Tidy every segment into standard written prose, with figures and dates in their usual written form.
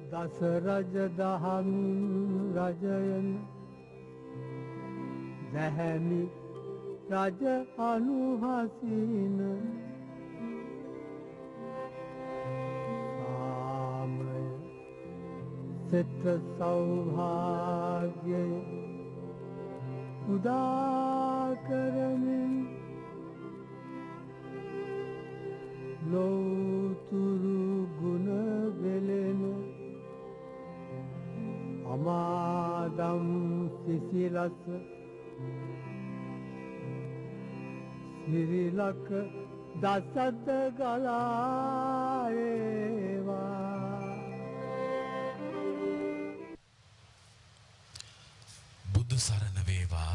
දස රජ දහම් රජයන දැහැමි රජ අනුහසින සාමය සෙත් සෞභාග්‍යය උදා කරමින් ලෝතුරු ගුණ වෙලෙන අමාදම් සිසිලස සිරිලක දසත ගලා ඒවා බුදු සරණ වේවා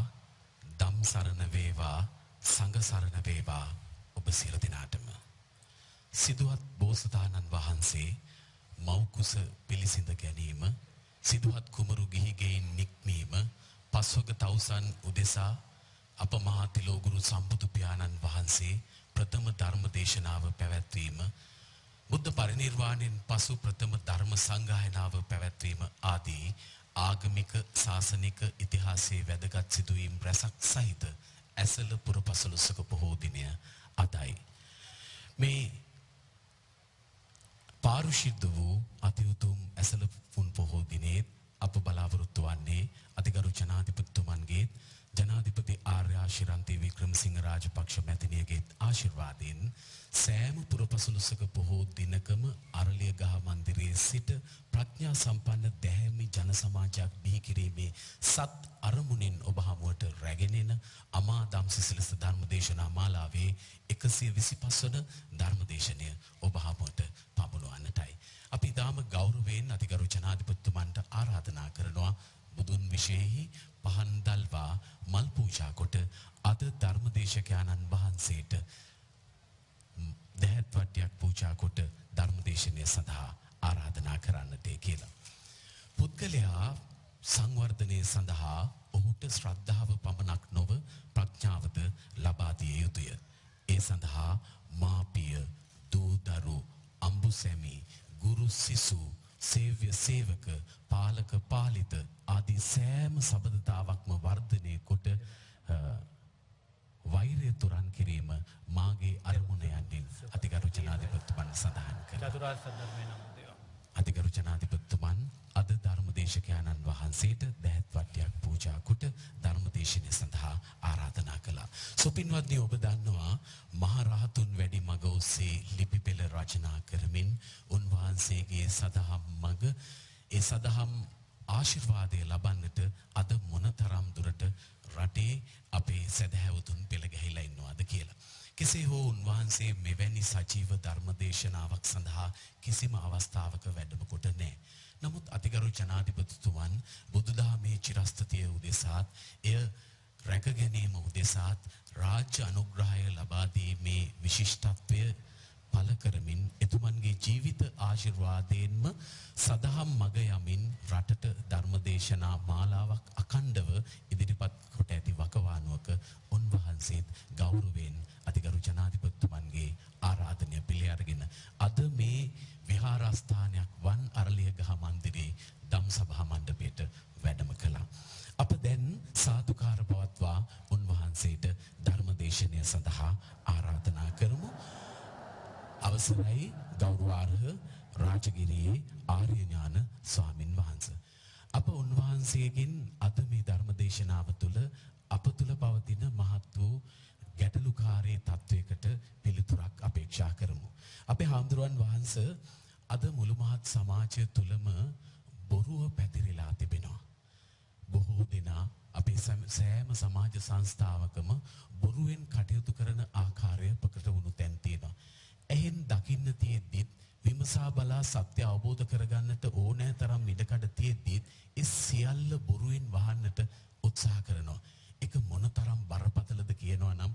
ධම් සරණ වේවා සංඝ සරණ වේවා ඔබ සියලු දෙනාටම සිදුවත් බෝසතාණන් වහන්සේ මෞකුස පිළිසිඳ ගැනීම සිදුවත් කුමරු ගිහිගෙයින් නික්මීම පස්වග තවුසන් උදෙසා අප මහා තිලෝගුරු සම්බුදු පියාණන් වහන්සේ ප්‍රථම ධර්ම දේශනාව පැවැත්වීම බුද්ධ පරිනිර්වාණයෙන් පසු ප්‍රථම ධර්ම සංගායනාව පැවැත්වීම ආදී ආගමික ශාසනික ඉතිහාසයේ වැදගත් සිදුවීම් රැසක් සහිත ඇසළ පුරපසළොස්වක පොහෝ දිනය අදයි මේ පාරුෂිද්ධ වූ අති උතුම් ඇසළ පුන් පොහෝ දිනේ අප බලාපොරොත්තු වන්නේ අතිගරු ජනාධිපතිතුමන්ගේ ජනාධිපති ආර්යාශිරන්ති වික්‍රමසිංහ රාජපක්ෂ මැතිණියගේ ආශිර්වාදයෙන් සෑම පුරපසළොස්වක පොහෝ දිනකම අරලියගහ මන්දිරයේ සිට ප්‍රඥා සම්පන්න දැහැමි ජන සමාජයක් බිහි කිරීමේ සත් අරමුණින් ඔබ හමුවට රැගෙන එන අමා දම් සිසිලස ධර්මදේශනා මාලාවේ 125 වන ධර්මදේශනය ඔබ හමුවට පමුණුවන්නටයි. අපි ඊටාම ගෞරවයෙන් අතිගරු ජනාධිපතිතුමන්ට ආරාධනා කරනවා බුදුන් විශේෂෙහි පහන් දල්වා මල් පූජා කොට අද ධර්මදේශකයන්න් වහන්සේට දැහැත් වට්ටියක් පූජා කොට ධර්මදේශනය සඳහා ආරාධනා කරන්නට කියලා. පුද්ගලයා සංවර්ධනය සඳහා ඔහුට ශ්‍රද්ධාව පමණක් නොව ප්‍රඥාවද ලබා දිය යුතුය. ඒ සඳහා මාපිය, දූ දරු, අඹුසැමි, ගුරු සිසු, සේව්‍ය සේවක, පාලක පාලිත ආදී සෑම සබඳතාවක්ම වර්ධනය කොට වෛරය තුරන් කිරීම මාගේ අරමුණ යන්නේ අතිගරු ජනාධිපතිතුමන් සඳහන් කළා. චතුරාර්ය සත්‍ය ධර්මයේ නම දේවා. අතිගරු ජනාධිපතිතුමන් අද ධර්මදේශකයන්න් වහන්සේට දැහැත් වට්ටියක් පූජා කොට ධර්මදේශනය සඳහා ආරාධනා කළා. සුපින්වත්නි ඔබ දන්නවා මහරහතුන් වැඩි මඟ ඔස්සේ ලිපි පෙළ රචනා කරමින් උන්වහන්සේගේ සදහම් මඟ ඒ සදහම් ආශිර්වාදය ලබන්නට අද මොනතරම් දුරට රටේ අපේ සදහැවතුන් පෙළ ගැහිලා ඉන්නවද කියලා. කෙසේ හෝ උන්වහන්සේ මෙවැනි සජීව ධර්මදේශනාවක් සඳහා කිසිම අවස්ථාවක වැඩම කොට නැහැ. නමුත් අතිගරු ජනාධිපතිතුමන් බුදුදහමේ චිරස්ථිතිය උදෙසාත් එය රැක ගැනීම උදෙසාත් රාජ්‍ය අනුග්‍රහය ලබා දීමේ විශිෂ්ටත්වය පළ කරමින් එතුමන්ගේ ජීවිත ආශිර්වාදයෙන්ම සදහම් මග යමින් රටට ධර්මදේශනා මාලාවක් අඛණ්ඩව ඉදිරිපත් කොට ඇති වකවානුවක උන්වහන්සේත් ගෞරවයෙන් අතිගරු ජනාධිපතිතුමන්ගේ ආරාධනය පිළි අරගෙන අද මේ විහාරස්ථානයක් වන් අරලියගහ මන්දිරයේ ධම් සභා මණ්ඩපයට වැඩම කළා. අප දැන් සාදුකාර පවත්වා උන්වහන්සේට ධර්මදේශනය සඳහා ආරාධනා කරමු. අවසරයි ගෞරවාර්හ රාජගිරියේ ආර්ය ඥාන ස්වාමින් වහන්සේ. අප උන්වහන්සේගෙන් අද මේ ධර්මදේශනාව තුළ අප තුළ පවතින මහත් වූ ගැටලුකාරී තත්වයකට පිළිතුරක් අපේක්ෂා කරමු. අපේ හාමුදුරුවන් වහන්සේ අද මුළු මහත් සමාජය තුළම බොරුව පැතිරිලා තිබෙනවා. බොහෝ දෙනා අපේ සෑම සමාජ සංස්ථාවකම බොරුවෙන් කටයුතු කරන ආකාරය ප්‍රකට වුණු තැන් තියෙනවා. එහෙන් දකින්න තියෙද්දිත් විමසා බලා සත්‍ය අවබෝධ කරගන්නට ඕනෑ තරම් ඉඩකඩ තියෙද්දිත් ඒ සියල්ල බොරුවෙන් වහන්නට උත්සාහ කරනවා. ඒක මොනතරම් බරපතලද කියනවා නම්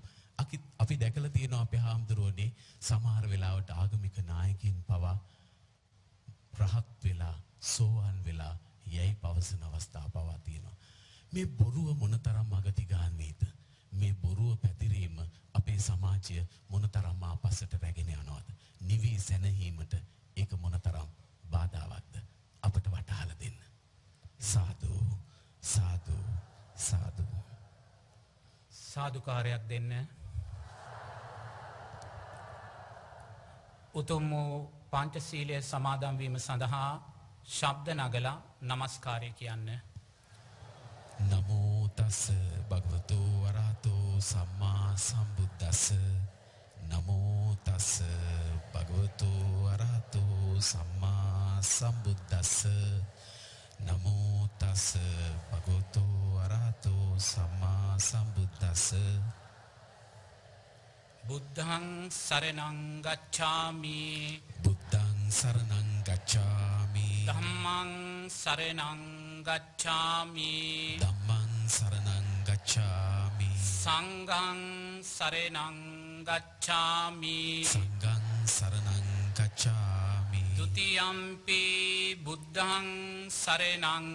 අපි දැකලා තියෙනවා අපේ හාමුදුරුවනේ සමහර වෙලාවට ආගමික නායකයින් පවා රහත් වෙලා සෝවාන් වෙලා යයි පවසන අවස්ථා පවා තියෙනවා. මේ බොරුව මොනතරම් අගතිගාමීද? මේ බොරුව පැතිරීම අපේ සමාජය මොනතරම් ආපස්සට රැගෙන යනවද? නිවි සැනහීමට ඒක මොනතරම් බාධාවත්ද? අප සාදුකාරයක් දෙන්න. උතුම් වූ පංචශීලය සමාදන් වීම සඳහා ශබ්ද නගලා නමස්කාරය කියන්න. නමෝ තස් භගවතු වරහතෝ සම්මා සම්බුද්දස්ස. නමෝ තස් භගවතු වරහතෝ සම්මා සම්බුද්දස්ස. නමෝ තස් භගවතු වරහතෝ සම්මා සම්බුද්දස්ස. බුද්ධං සරණං ගච්ඡාමි. බුද්ධං සරණං ගච්ඡාමි. ධම්මං සරණං ගච්ඡාමි. ධම්මං සරණං ගච්ඡාමි. සංඝං සරණං ගච්ඡාමි. සංඝං සරණං ගච්ඡාමි. ဒ ුතියම්පි බුද්ධං සරණං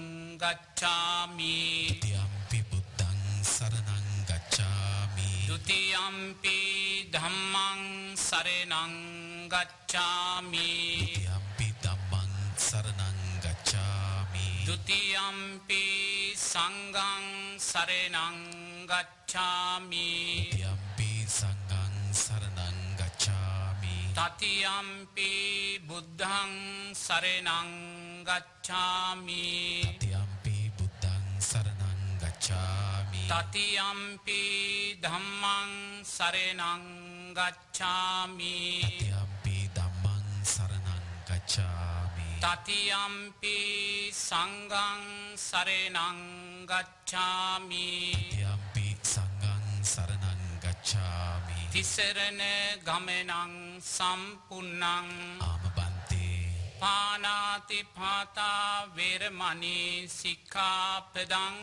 ගච්ඡාමි. ဒ ුතියම්පි බුද්ධං සරණං ගච්ඡාමි. ဒ ුතියම්පි ධම්මං සරණං ගච්ඡාමි. ဒ ුතියම්පි ධම්මං සරණං ගච්ඡාමි. ဒ ුතියම්පි සංඝං සරණං ගච්ඡාමි. ဒ ුතියම්පි සංඝං සරණං ගච්ඡාමි. තතියම්පි බුද්ධං සරණං ගච්ඡාමි. တတိယံ පි බුද්ධං සරණං ගච්ඡාමි. තතියම්පි ධම්මං සරණං ගච්ඡාමි. တတိယံ පි ධම්මං සරණං ගච්ඡාමි. තතියම්පි සංඝං සරණං ගච්ඡාමි. တတိယံ පි සංඝං සරණං ගච්ඡාමි. තිසරණ ගමනං සම්පුන්නං ආමබන්තේ පානාති පාතා වේරමණී සික්ඛාපදං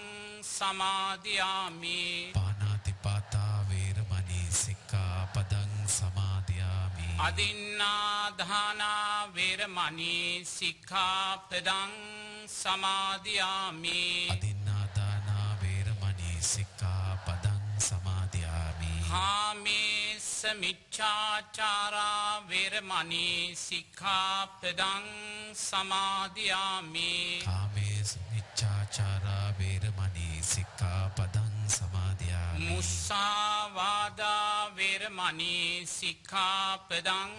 සමාදියාමි. පානාතිපාතා වේරමණී සික්ඛාපදං සමාදියාමි. අදින්නාදානා වේරමණී සික්ඛාපදං සමාදියාමි. අදින්නාදානා වේරමණී සික්ඛාපදං සමාදියාමි. කාමේස මිච්ඡාචාරා වේරමණී සික්ඛාපදං සමාදියාමි. කාමේසු මිච්ඡාචාරා වේරමණී සික්ඛාපදං සමාදියාමි. මුසාවාදා වේරමණී සික්ඛාපදං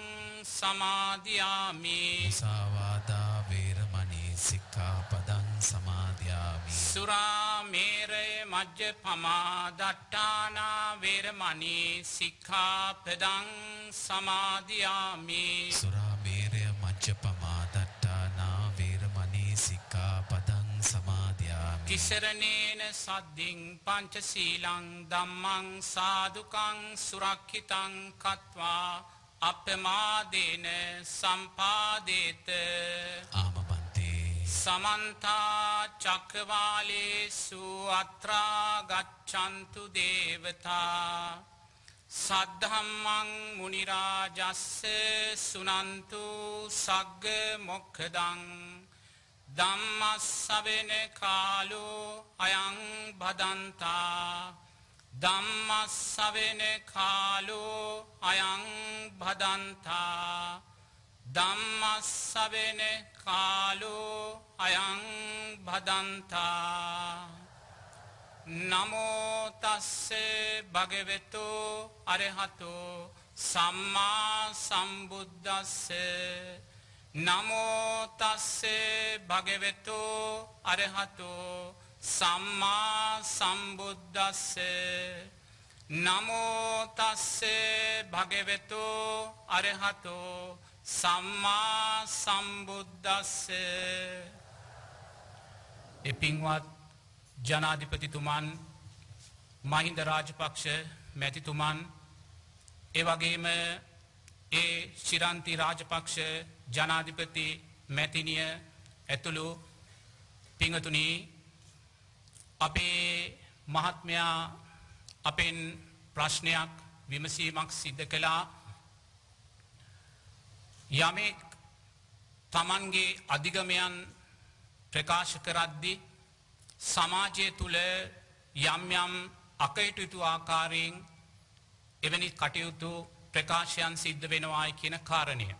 සමාදියාමි. මුසාවාදා වේරමණී සික්ඛාපදං සමාදියාමි. සුරාමේරය මජ්ජපමා දට්ඨානා වේරමණී සික්ඛාපදං සමාදියාමි. සුරාමේරය මජ්ජපමා දට්ඨානා වේරමණී සික්ඛාපදං සමාදියාමි. තිසරණේන සද්දින් පංචශීලං ධම්මං සාදුකං සුරක්ඛිතං කତ୍වා අප්පමාදේන සම්පාදේත. ආමබන්තේ සමන්ත චක්කවාලේසු අත්‍රා ගච්ඡන්තු දේවතා සද්ධම්මං මුනි රාජස්ස සුනන්තු සග්ග මොක්ඛදං ධම්මස්සවෙන කාලෝ අයං භදන්තා. ධම්මස්සවෙන කාලෝ අයං භදන්තා. ධම්මස්සවෙන කාලෝ අයං භදන්තා. නමෝ තස්ස භගවතු අරහතෝ සම්මා සම්බුද්දස්ස. නමෝ තස්ස භගවතු අරහතෝ සම්මා සම්බුද්දස්ස. නමෝ තස්ස භගවතු අරහතෝ සම්මා සම්බුද්දස්ස. පින්වත් ජනාධිපතිතුමන්, මහින්ද රාජපක්ෂ මැතිතුමන්, එවැගේම ශිරන්ති රාජපක්ෂ ජනාධිපති මැතිනිය ඇතුළු පිංගතුනි, අපේ මහත්මයා අපෙන් ප්‍රශ්නයක් විමසීමක් සිද්ධ කළා. යමෙක් තමන්ගේ අධිගමයන් ප්‍රකාශ කරද්දී සමාජය තුළ යම් යම් අකටයුතු ආකාරයෙන් එවැනි කටයුතු ප්‍රකාශයන් සිද්ධ වෙනවායි කියන කාරණය.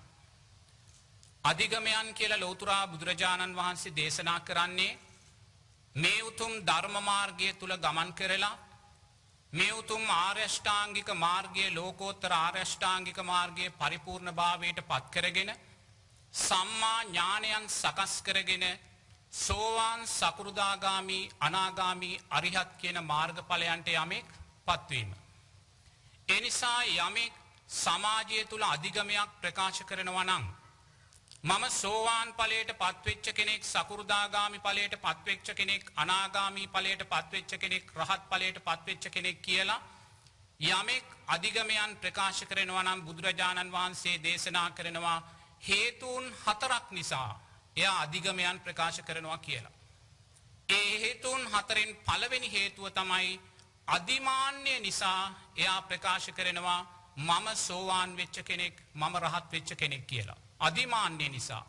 අධිගමයන් කියලා ලෞතුරා බුදුරජාණන් වහන්සේ දේශනා කරන්නේ මේ උතුම් ධර්ම මාර්ගය තුල ගමන් කරලා මේ උතුම් ආර්ය අෂ්ටාංගික මාර්ගයේ ලෝකෝත්තර ආර්ය අෂ්ටාංගික මාර්ගයේ පරිපූර්ණ භාවයට පත් කරගෙන සම්මා ඥානයන් සකස් කරගෙන සෝවාන් සකෘදාගාමි අනාගාමි අරිහත් කියන මාර්ගඵලයන්ට යමෙක් පත්වීම. ඒ නිසා යමෙක් සමාජය තුල අධිගමයක් ප්‍රකාශ කරනවා නම් මම සෝවාන් ඵලයට පත්වෙච්ච කෙනෙක් සකෘදාගාමි ඵලයට පත්වෙච්ච කෙනෙක් අනාගාමි ඵලයට පත්වෙච්ච කෙනෙක් රහත් ඵලයට පත්වෙච්ච කෙනෙක් කියලා යමෙක් අධිගමයන් ප්‍රකාශ කරනවා නම් බුදුරජාණන් වහන්සේ දේශනා කරනවා හේතුන් 4ක් නිසා එයා අධිගමයන් ප්‍රකාශ කරනවා කියලා. ඒ හේතුන් 4න් පළවෙනි හේතුව තමයි අදිමාන්‍ය නිසා එයා ප්‍රකාශ කරනවා මම සෝවාන් වෙච්ච කෙනෙක් මම රහත් වෙච්ච කෙනෙක් කියලා. අදිමාන්‍ය නිසා.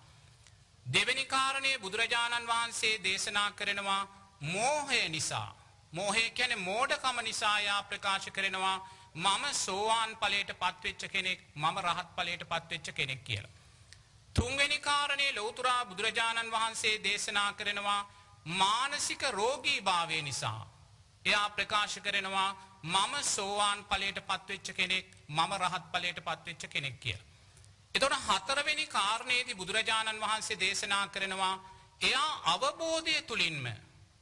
දෙවෙනි කාරණේ බුදුරජාණන් වහන්සේ දේශනා කරනවා මෝහය නිසා. මෝහය කියන්නේ මෝඩකම නිසා එයා ප්‍රකාශ කරනවා මම සෝවාන් ඵලයට පත්වෙච්ච කෙනෙක් මම රහත් ඵලයට පත්වෙච්ච කෙනෙක් කියලා. තුන්වෙනි කාරණේ ලෞතර බුදුරජාණන් වහන්සේ දේශනා කරනවා මානසික රෝගීභාවය නිසා එයා ප්‍රකාශ කරනවා මම සෝවාන් ඵලයට පත්වෙච්ච කෙනෙක් මම රහත් ඵලයට පත්වෙච්ච කෙනෙක් කියලා. එතකොට හතරවෙනි කාරණේදී බුදුරජාණන් වහන්සේ දේශනා කරනවා එයා අවබෝධය තුලින්ම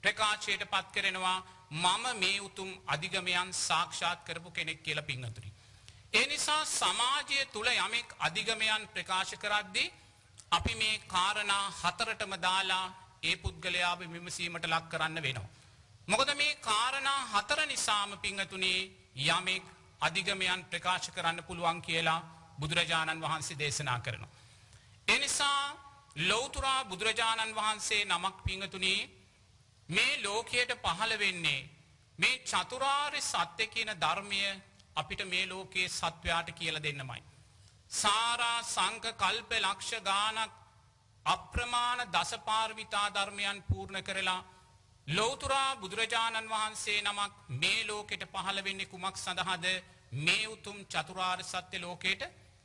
ප්‍රකාශයට පත් කරනවා මම මේ උතුම් අධිගමයන් සාක්ෂාත් කරපු කෙනෙක් කියලා පින්වතුනි. ඒ නිසා සමාජය තුල යමෙක් අධිගමයන් ප්‍රකාශ කරද්දී අපි මේ කාරණා හතරටම දාලා ඒ පුද්ගලයාව විමසීමට ලක් කරන්න වෙනවා. මොකද මේ කාරණා හතර නිසාම පින්වතුනි යමෙක් අධිගමයන් ප්‍රකාශ කරන්න පුළුවන් කියලා බුදුරජාණන් වහන්සේ දේශනා කරනවා. ඒ නිසා ලෞතර බුදුරජාණන් වහන්සේ නමක් පින්වතුනි මේ ලෝකයට පහළ වෙන්නේ මේ චතුරාර්ය සත්‍ය කියන ධර්මය අපිට මේ ලෝකයේ සත්වයාට කියලා දෙන්නමයි. සාරා සංක කල්ප ලක්ෂ ගානක් අප්‍රමාණ දසපාර්විතා ධර්මයන් පූර්ණ කරලා ලෞතර බුදුරජාණන් වහන්සේ නමක් මේ ලෝකෙට පහළ වෙන්නේ කුමක් සඳහාද? මේ උතුම් චතුරාර්ය සත්‍ය ලෝකයට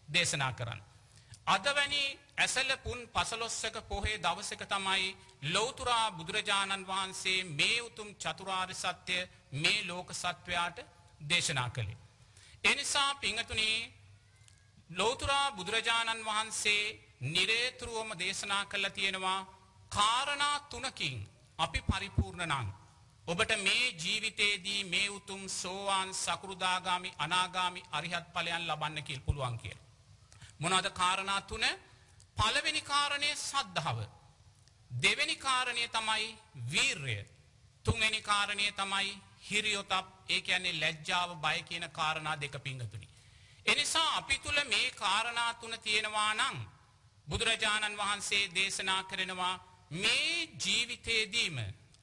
දේශනා කරන්න. අද වැනි ඇසළ පුන් පසළොස්වක පොහේ දවසක තමයි ලෞතර බුදුරජාණන් වහන්සේ මේ උතුම් චතුරාර්ය සත්‍ය මේ ලෝක සත්වයාට දේශනා කළේ. ඒ නිසා පින්වතුනි ලෞතර බුදුරජාණන් වහන්සේ නිරේතුරුවම දේශනා කළා තියෙනවා කාරණා තුනකින් අපි පරිපූර්ණ නම් ඔබට මේ ජීවිතේදී මේ උතුම් සෝවාන් සකෘදාගාමි අනාගාමි අරිහත් ඵලයන් ලබන්න කියලා පුළුවන් කියලා. මොනවාද කාරණා තුන? පළවෙනි කාරණය සද්ධාව. දෙවෙනි කාරණය තමයි වීරය. තුන්වෙනි කාරණය තමයි හිරියොතප්. ඒ කියන්නේ ලැජ්ජාව බය කියන කාරණා දෙක පින්වතුනි. එනිසා අපි තුල මේ කාරණා තුන තියෙනවා නම් බුදුරජාණන් වහන්සේ දේශනා කරනවා මේ ජීවිතේදීම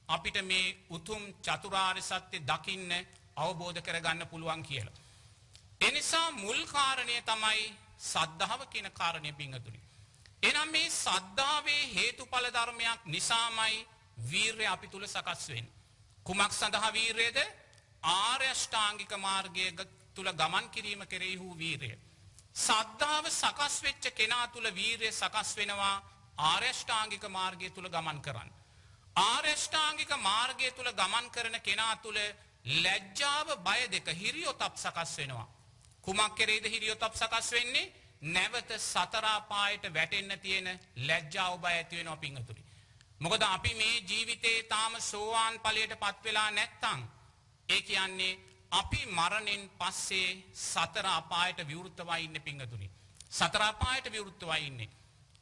අපිට මේ උතුම් චතුරාර්ය සත්‍ය දකින්න අවබෝධ කරගන්න පුළුවන් කියලා. එනිසා මුල් කාරණය තමයි සද්ධාව කියන කාරණය පින්වතුනි. එනම් මේ සද්ධාවේ හේතුඵල ධර්මයක් නිසාමයි වීරය අපි තුල සකස් වෙන්නේ. කුමක් සඳහා වීරයද? ආර්ය අෂ්ටාංගික මාර්ගයේ තුල ගමන් කිරීම කෙරෙහි වූ වීරය. සද්ධාව සකස් වෙච්ච කෙනා තුල වීරය සකස් වෙනවා ආර්ය අෂ්ටාංගික මාර්ගය තුල ගමන් කරන්න. ආර්ය අෂ්ටාංගික මාර්ගය තුල ගමන් කරන කෙනා තුල ලැජ්ජාව බය දෙක හිරියොතප් සකස් වෙනවා. කුමක් කෙරෙහිද හිරියොතප් සකස් වෙන්නේ? නැවත සතර අපායට වැටෙන්න තියෙන ලැජ්ජාව බය ඇති වෙනවා පින්වතුනි. මොකද අපි මේ ජීවිතේ තාම සෝවාන් ඵලයට පත් වෙලා නැත්තම් ඒ කියන්නේ අපි මරණයෙන් පස්සේ සතර අපායට විවෘතවයි ඉන්නේ පින්වතුනි. සතර අපායට විවෘතවයි ඉන්නේ.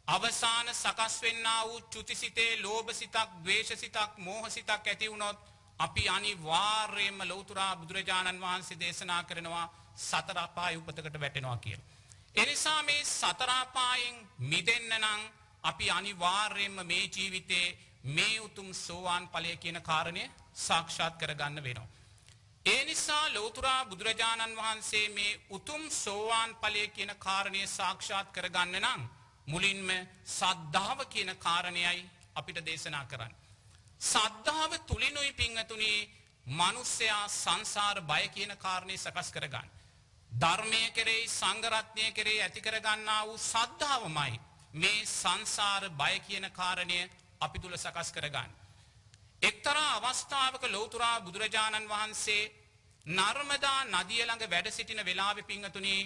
අවසාන සකස් වෙන්නා වූ චුතිසිතේ ලෝභසිතක්, ද්වේෂසිතක්, මෝහසිතක් ඇති වුණොත් අපි අනිවාර්යයෙන්ම ලෞතර බුදුරජාණන් වහන්සේ දේශනා කරනවා සතර අපාය උපතකට වැටෙනවා කියලා. ඒ නිසා මේ සතර අපායෙන් මිදෙන්න නම් අපි අනිවාර්යයෙන්ම මේ ජීවිතේ මේ උතුම් සෝවාන් ඵලය කියන කාරණය සාක්ෂාත් කරගන්න වෙනවා. ඒ නිසා ලෞතර බුදුරජාණන් වහන්සේ මේ උතුම් සෝවාන් ඵලය කියන කාරණය සාක්ෂාත් කරගන්න නම් මුලින්ම සද්ධාව කියන කාරණයයි අපිට දේශනා කරන්නේ. සද්ධාව තුලිනුයි පින්වතුනි මිනිසයා සංසාර බය කියන කාරණේ සකස් කරගන්නේ. ධර්මයේ කෙරෙහි සංඝ රත්නයේ කෙරෙහි ඇති කරගන්නා වූ සද්ධාවමයි මේ සංසාර බය කියන කාරණය අපි තුල සකස් කරගන්නේ. එක්තරා අවස්ථාවක ලෞතර බුදුරජාණන් වහන්සේ නර්මදා නදිය ළඟ වැඩ සිටින වෙලාවේ පිංගතුනි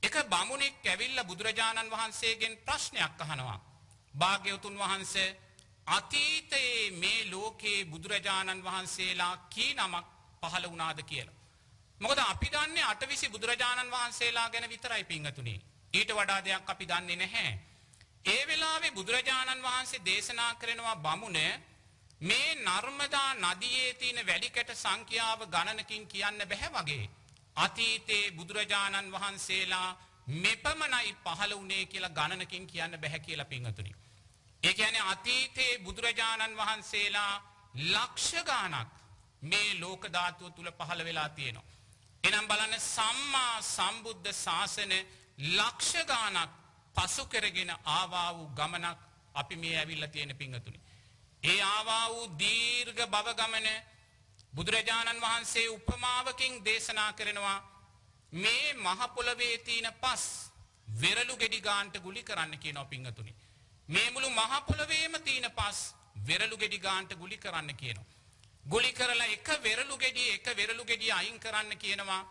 එක බමුණෙක් ඇවිල්ලා බුදුරජාණන් වහන්සේගෙන් ප්‍රශ්නයක් අහනවා. භාග්‍යවතුන් වහන්සේ අතීතයේ මේ ලෝකේ බුදුරජාණන් වහන්සේලා කී නමක් පහළ වුණාද කියලා. මොකද අපි දන්නේ 8 බුදුරජාණන් වහන්සේලා ගැන විතරයි පිංගතුනි. ඊට වඩා දෙයක් අපි දන්නේ නැහැ. ඒ වෙලාවේ බුදුරජාණන් වහන්සේ දේශනා කරනවා බමුණ මේ නර්මදා නදියේ තියෙන වැලිකැට සංඛ්‍යාව ගණනකින් කියන්න බෑ වගේ. අතීතයේ බුදුරජාණන් වහන්සේලා මෙපමණයි පහළ වුණේ කියලා ගණනකින් කියන්න බෑ කියලා පිංගතුනි. ඒ කියන්නේ අතීතයේ බුදුරජාණන් වහන්සේලා ලක්ෂ ගණක් මේ ලෝක ධාතුව තුල පහළ වෙලා තියෙනවා. එනම් බලන්න සම්මා සම්බුද්ධ ශාසන ලක්ෂ ගණක් පසු කරගෙන ආවා වූ ගමනක් අපි මේ ඇවිල්ලා තියෙන පිංගතුනි. ඒ ආවා වූ දීර්ඝ භව ගමන බුදුරජාණන් වහන්සේ උපමාවකින් දේශනා කරනවා මේ මහ පොළවේ තියෙන පස් වෙරළු ගෙඩි ගාන්ට ගුලි කරන්න කියනවා පිංගතුනි. මේ මුළු මහ පොළවේම තියෙන පස් වෙරළු ගෙඩි ගාන්ට ගුලි කරන්න කියනවා. ගුලි කරලා එක වෙරළු ගෙඩිය අයින් කරන්න කියනවා.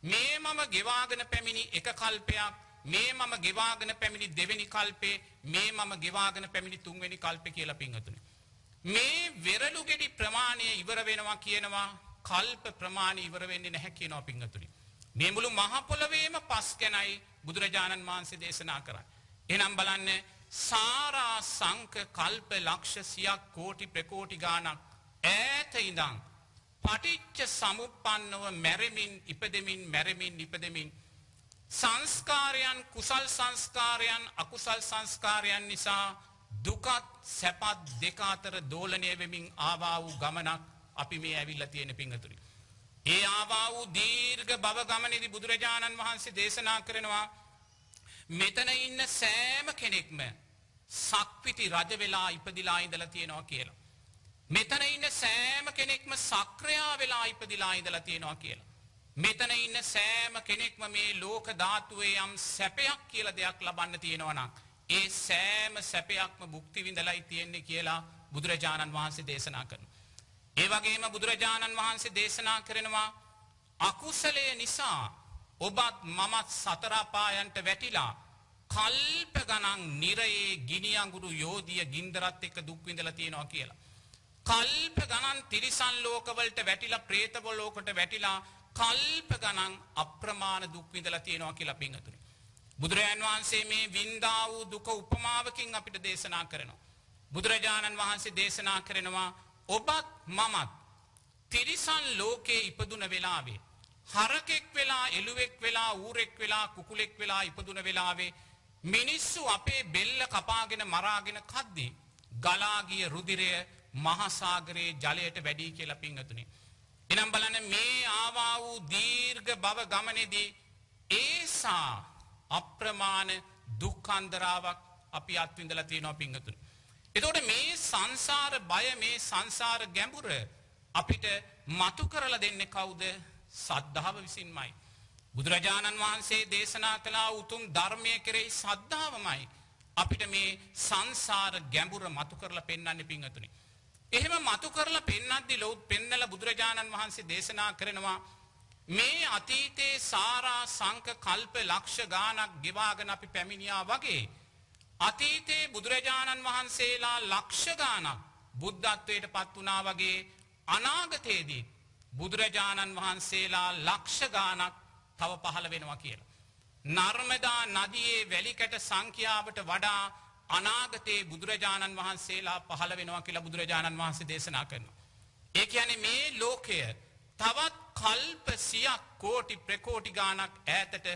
මේ මම ගෙවාගෙන පැමිණි එක කල්පයක්, මේ මම ගෙවාගෙන පැමිණි දෙවෙනි කල්පේ, මේ මම ගෙවාගෙන පැමිණි තුන්වෙනි කල්පේ කියලා පිංගතුනි. මේ වෙරළු ගෙඩි ප්‍රමාණය ඉවර වෙනවා කියනවා, කල්ප ප්‍රමාණය ඉවර වෙන්නේ නැහැ කියනවා පිංගතුනි. මේ මුළු මහ පොළවේම පස් ගැනයි බුදුරජාණන් වහන්සේ දේශනා කරන්නේ. එහෙනම් බලන්න සාරා සංක කල්ප ලක්ෂ සියක් කෝටි ප්‍රකෝටි ගානක් ඈත ඉඳන් පටිච්ච සමුප්පන්නව මැරෙමින් ඉපදෙමින් මැරෙමින් ඉපදෙමින් සංස්කාරයන් කුසල් සංස්කාරයන් අකුසල් සංස්කාරයන් නිසා දුකත් සැපත් දෙක අතර දෝලණය වෙමින් ආවා වූ ගමනක් අපි මේ ඇවිල්ලා තියෙන පිංගතුනි. ඒ ආවා වූ දීර්ඝ භව ගමනේදී බුදුරජාණන් වහන්සේ දේශනා කරනවා මෙතන ඉන්න සෑම කෙනෙක්ම සක්විති රජ වෙලා ඉපදිලා ඉඳලා තියෙනවා කියලා. මෙතන ඉන්න සෑම කෙනෙක්ම සක්‍රයා වෙලා ඉපදිලා ඉඳලා තියෙනවා කියලා. මෙතන ඉන්න සෑම කෙනෙක්ම මේ ලෝක ධාතුවේ යම් සැපයක් කියලා දෙයක් ලබන්න තියෙනවා නම් ඒ සෑම සැපයක්ම භුක්ති විඳලායි තියෙන්නේ කියලා බුදුරජාණන් වහන්සේ දේශනා කරනවා. ඒ වගේම බුදුරජාණන් වහන්සේ දේශනා කරනවා අකුසලයේ නිසා ඔබත් මමත් සතර අපායන්ට වැටිලා කල්ප ගණන් නිරයේ ගිනි අඟුරු යෝධිය ගින්දරත් එක්ක දුක් විඳලා තියෙනවා කියලා. කල්ප ගණන් තිරිසන් ලෝකවලට වැටිලා പ്രേත ලෝකට වැටිලා කල්ප ගණන් අප්‍රමාණ දුක් විඳලා තියෙනවා කියලා පිංගතුනි. බුදුරජාණන් වහන්සේ මේ වින්දා වූ දුක උපමාවකින් අපිට දේශනා කරනවා. බුදුරජාණන් වහන්සේ දේශනා කරනවා ඔබත් මමත් තිරිසන් ලෝකේ ඉපදුන වෙලාවේ හරකෙක් වෙලා එළුවෙක් වෙලා ඌරෙක් වෙලා කුකුලෙක් වෙලා ඉපදුන වෙලාවේ මිනිස්සු අපේ බෙල්ල කපාගෙන මරාගෙන කද්දී ගලා ගිය රුධිරය මහා සාගරයේ ජලයට වැඩි කියලා පිංගතුනි. එනම් බලන්න මේ ආවා වූ දීර්ඝ භව ගමනේදී ඒසා අප්‍රමාණ දුක්ඛන්දරාවක් අපි අත්විඳලා තියෙනවා පිංගතුනි. එතකොට මේ සංසාර බය මේ සංසාර ගැඹුර අපිට මතු කරලා දෙන්නේ කවුද? සද්ධාව විසින්මයි. බුදුරජාණන් වහන්සේ දේශනා කළ උතුම් ධර්මයේ කෙරෙහි සද්ධාවමයි අපිට මේ සංසාර ගැඹුර මතු කරලා පෙන්වන්නේ පිංගතුනි. එහෙම මතු කරලා පෙන්වද්දී ලෝත් පෙන්නලා බුදුරජාණන් වහන්සේ දේශනා කරනවා මේ අතීතේ සාරා සංක කල්ප ලක්ෂ ගානක් ගෙවාගෙන අපි පැමිණියා වගේ අතීතේ බුදුරජාණන් වහන්සේලා ලක්ෂ ගානක් බුද්ධත්වයට පත් වුණා වගේ අනාගතයේදී බුදුරජාණන් වහන්සේලා ලක්ෂ ගානක් තව පහළ වෙනවා කියලා. නර්මදා නදියේ වැලිකැට සංඛ්‍යාවට වඩා අනාගතයේ බුදුරජාණන් වහන්සේලා පහළ වෙනවා කියලා බුදුරජාණන් වහන්සේ දේශනා කරනවා. ඒ කියන්නේ මේ ලෝකය තවත් කල්ප සියක් කෝටි ප්‍රකෝටි ගානක් ඈතට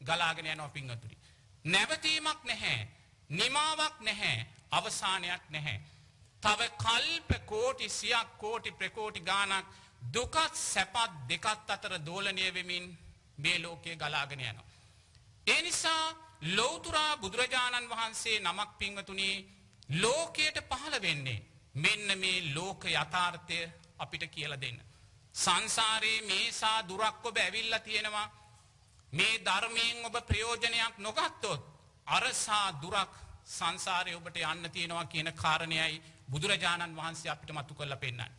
ගලාගෙන යනවා පිංගතුනි. නැවතීමක් නැහැ, නිමාවක් නැහැ, අවසානයක් නැහැ. තව කල්ප කෝටි සියක් කෝටි ප්‍රකෝටි ගානක් දුකත් සැපත් දෙකත් අතර දෝලණය වෙමින් මේ ලෝකයේ ගලාගෙන යනවා. ඒ නිසා ලෞතුරා බුදුරජාණන් වහන්සේ නමක් පිංගතුනි ලෝකයට පහළ වෙන්නේ මෙන්න මේ ලෝක යථාර්ථය අපිට කියලා දෙන්න. සංසාරේ මේසා දුරක් ඔබ ඇවිල්ලා තියෙනවා. මේ ධර්මයෙන් ඔබ ප්‍රයෝජනයක් නොගත්තොත් අරසා දුරක් සංසාරේ ඔබට යන්න තියෙනවා කියන කාරණයයි බුදුරජාණන් වහන්සේ අපිට මතු කරලා පෙන්නන්නේ.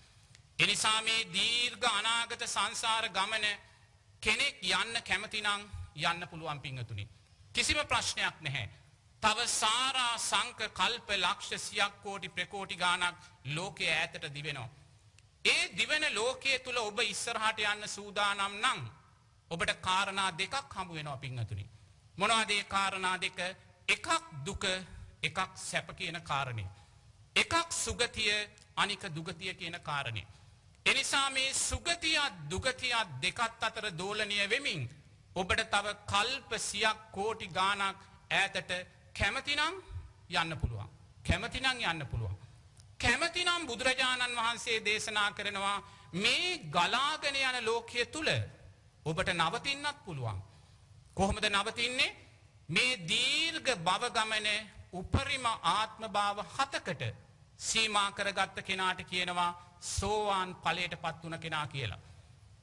එනිසා මේ දීර්ඝ අනාගත සංසාර ගමන කෙනෙක් යන්න කැමති නම් යන්න පුළුවන් පිංගතුනි. කිසිම ප්‍රශ්නයක් නැහැ. තව සාරා සංක කල්ප ලක්ෂ සියක් කෝටි ප්‍රකෝටි ගානක් ලෝකයේ ඈතට දිවෙනවා. ඒ දිවෙන ලෝකයේ තුල ඔබ ඉස්සරහට යන්න සූදානම් නම් ඔබට කාරණා දෙකක් හමු වෙනවා පිංගතුනි. මොනවද ඒ කාරණා දෙක? එකක් දුක, එකක් සැප කියන කාරණේ. එකක් සුගතිය, අනික දුගතිය කියන කාරණේ. එනිසා මේ සුගතියත් දුගතියත් දෙකත් අතර දෝලනය වෙමින් ඔබට තව කල්ප සියක් කෝටි ගානක් ඈතට කැමතිනම් යන්න පුළුවන්. කැමතිනම් යන්න පුළුවන්. කැමතිනම් බුදුරජාණන් වහන්සේ දේශනා කරනවා මේ ගලාගෙන යන ලෝකයේ තුල ඔබට නවතින්නත් පුළුවන්. කොහොමද නවතින්නේ? මේ දීර්ඝ භව ගමන උපරිම ආත්ම භාව 7කට සීමා කරගත්ත කෙනාට කියනවා සෝවාන් ඵලයට පත් වුණ කෙනා කියලා.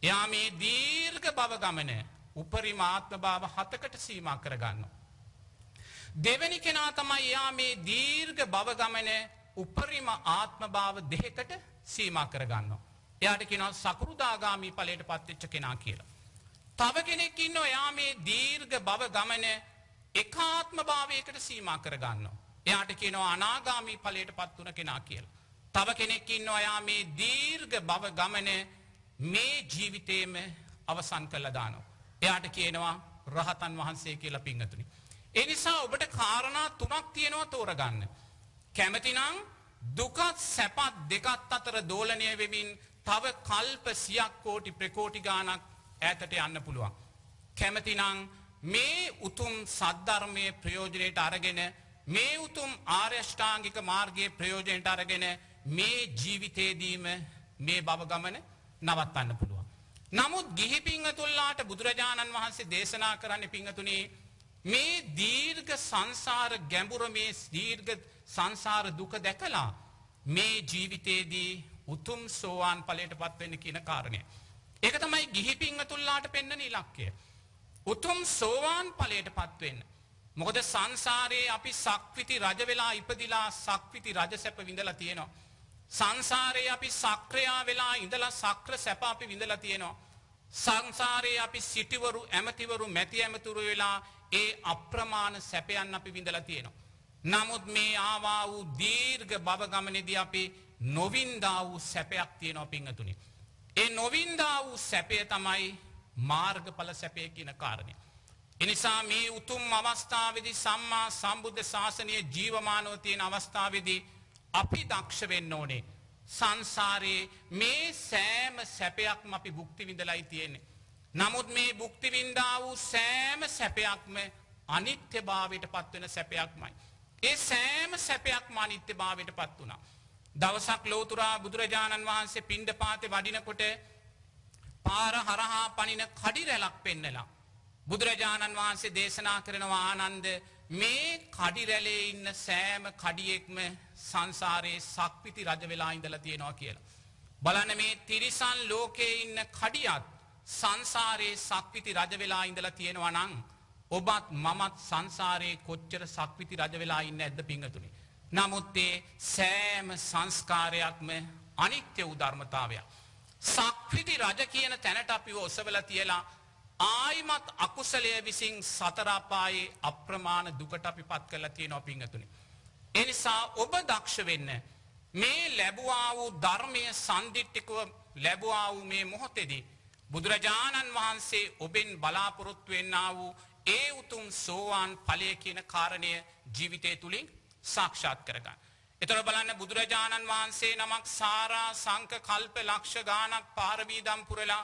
එයා මේ දීර්ඝ භව ගමන උපරිම ආත්ම භාව 7කට සීමා කරගන්නවා. දෙවෙනි කෙනා තමයි එයා මේ දීර්ඝ භව ගමන උපරිම ආත්ම භාව 2කට සීමා කරගන්නවා. එයාට කියනවා සකෘදාගාමි ඵලයට පත් වෙච්ච කෙනා කියලා. තව කෙනෙක් ඉන්නවා එයා මේ දීර්ඝ භව ගමන එකාත්ම භාවයකට සීමා කරගන්නවා. එයාට කියනවා අනාගාමි ඵලයට පත් වුණ කෙනා කියලා. තව කෙනෙක් ඉන්නවා එයා මේ දීර්ඝ භව ගමන මේ ජීවිතේම අවසන් කළා දානවා. එයාට කියනවා රහතන් වහන්සේ කියලා පිංගතුනි. ඒ නිසා ඔබට කාරණා තුනක් තියෙනවා තෝරගන්න. කැමතිනම් දුකත් සැපත් දෙකත් අතර දෝලනය වෙමින් තව කල්ප සියක් කෝටි ප්‍රකෝටි ගානක් ඈතට යන්න පුළුවන්. කැමතිනම් මේ උතුම් සද්ධර්මයේ ප්‍රයෝජනයට අරගෙන මේ උතුම් ආර්ය අෂ්ටාංගික මාර්ගයේ ප්‍රයෝජනයට අරගෙන මේ ජීවිතේදීම මේ භව ගමන නවත්තන්න පුළුවන්. නමුත් ගිහි පිංගතුල්ලාට බුදුරජාණන් වහන්සේ දේශනා කරන්නේ පිංගතුනි මේ දීර්ඝ සංසාර ගැඹුර මේ දීර්ඝ සංසාර දුක දැකලා මේ ජීවිතේදී උතුම් සෝවාන් ඵලයට පත් වෙන්න කියන කාරණය. ඒක තමයි ගිහි පිංගතුල්ලාට පෙන්වන ඉලක්කය. උතුම් සෝවාන් ඵලයට පත් වෙන්න. මොකද සංසාරේ අපි සක්විති රජ වෙලා ඉපදිලා සක්විති රජ සැප විඳලා තියෙනවා. සංසාරේ අපි සක්‍රයා වෙලා ඉඳලා සක්‍ර සැප අපි විඳලා තියෙනවා. සංසාරේ අපි සිටිවරු ඇමතිවරු මැති ඇමතුරු වෙලා ඒ අප්‍රමාණ සැපයන් අපි විඳලා තියෙනවා. නමුත් මේ ආවා වූ දීර්ඝ භව ගමනේදී අපි නොවින්දා වූ සැපයක් තියෙනවා පිංගතුනි. ඒ නොවින්දා වූ සැපය තමයි මාර්ගඵල සැපය කියන කාරණේ. එනිසා මේ උතුම් අවස්ථාවේදී සම්මා සම්බුද්ධ ශාසනයේ ජීවමානව තියෙන අවස්ථාවේදී අපි දක්ෂ වෙන්න ඕනේ. සංසාරේ මේ සෑම සැපයක්ම අපි භුක්ති විඳලායි තියෙන්නේ. නමුත් මේ භුක්ති විඳා වූ සෑම සැපයක්ම අනිත්‍යභාවයට පත් වෙන සැපයක්මයි. ඒ සෑම සැපයක්ම අනිත්‍යභාවයට පත් වුණා. දවසක් ලෝතුරා බුදුරජාණන් වහන්සේ පිණ්ඩපාතේ වඩිනකොට පාර හරහා පනින කඩි රැලක් පෙන්නලා බුදුරජාණන් වහන්සේ දේශනා කරනවා ආනන්ද මේ කඩි රැලේ ඉන්න සෑම කඩියෙක්ම සංසාරේ සක්විති රජ වෙලා ඉඳලා තියෙනවා කියලා. බලන්න මේ තිරිසන් ලෝකේ ඉන්න කඩියත් සංසාරේ සක්විති රජ වෙලා ඉඳලා තියෙනවා නම් ඔබත් මමත් සංසාරේ කොච්චර සක්විති රජ වෙලා ඉන්නේ නැද්ද පිංගතුනි. නමුත් ඒ සෑම සංස්කාරයක්ම අනිත්‍ය වූ ධර්මතාවයක්. සක්විති රජ කියන තැනට අපිව ඔසවලා තියලා ආයිමත් අකුසලයේ විසින් සතර අපායේ අප්‍රමාණ දුකට අපිපත් කරලා තියෙනවා පිංගතුනි. ඒ නිසා ඔබ දක්ෂ වෙන්න මේ ලැබුවා වූ ධර්මයේ සම්දිට්ඨිකව ලැබුවා වූ මේ මොහොතේදී බුදුරජාණන් වහන්සේ ඔබෙන් බලාපොරොත්තු වෙන්නා වූ ඒ උතුම් සෝවාන් ඵලය කියන කාරණය ජීවිතය තුලින් සාක්ෂාත් කරගන්න. ඒතර බලන්න බුදුරජාණන් වහන්සේ නමක් සාරා සංක කල්ප ලක්ෂ ගානක් පාරමී දම් පුරලා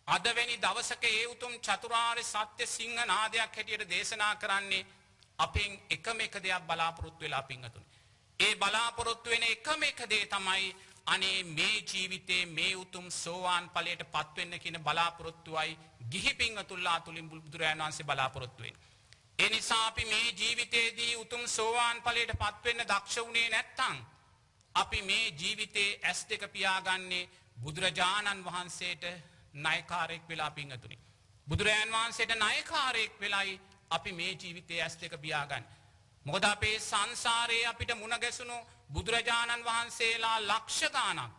අදවැනි දවසක ඒ උතුම් චතුරාර්ය සත්‍ය සිංහ නාදයක් හැටියට දේශනා කරන්නේ අපෙන් එකම එක දෙයක් බලාපොරොත්තු වෙලා පිංගතුනි. ඒ බලාපොරොත්තු වෙන එකම එක දේ තමයි අනේ මේ ජීවිතේ මේ උතුම් සෝවාන් ඵලයට පත් වෙන්න කියන බලාපොරොත්තුවයි ගිහි පිංගතුල්ලා තුලින් බුදුරජාණන් වහන්සේ බලාපොරොත්තු වෙන්නේ. ඒ නිසා අපි මේ ජීවිතේදී උතුම් සෝවාන් ඵලයට පත් වෙන්න දක්ෂ වුණේ නැත්නම් අපි මේ ජීවිතේ S2 පියාගන්නේ බුදුරජාණන් වහන්සේට නායකාරයෙක් වෙලා පිංගතුනි. බුදුරජාණන් වහන්සේට නායකාරයෙක් වෙලයි අපි මේ ජීවිතේ S2 පියාගන්නේ. මොකද අපේ සංසාරයේ අපිට මුණ ගැසුණු බුදුරජාණන් වහන්සේලා ලක්ෂ ගාණක්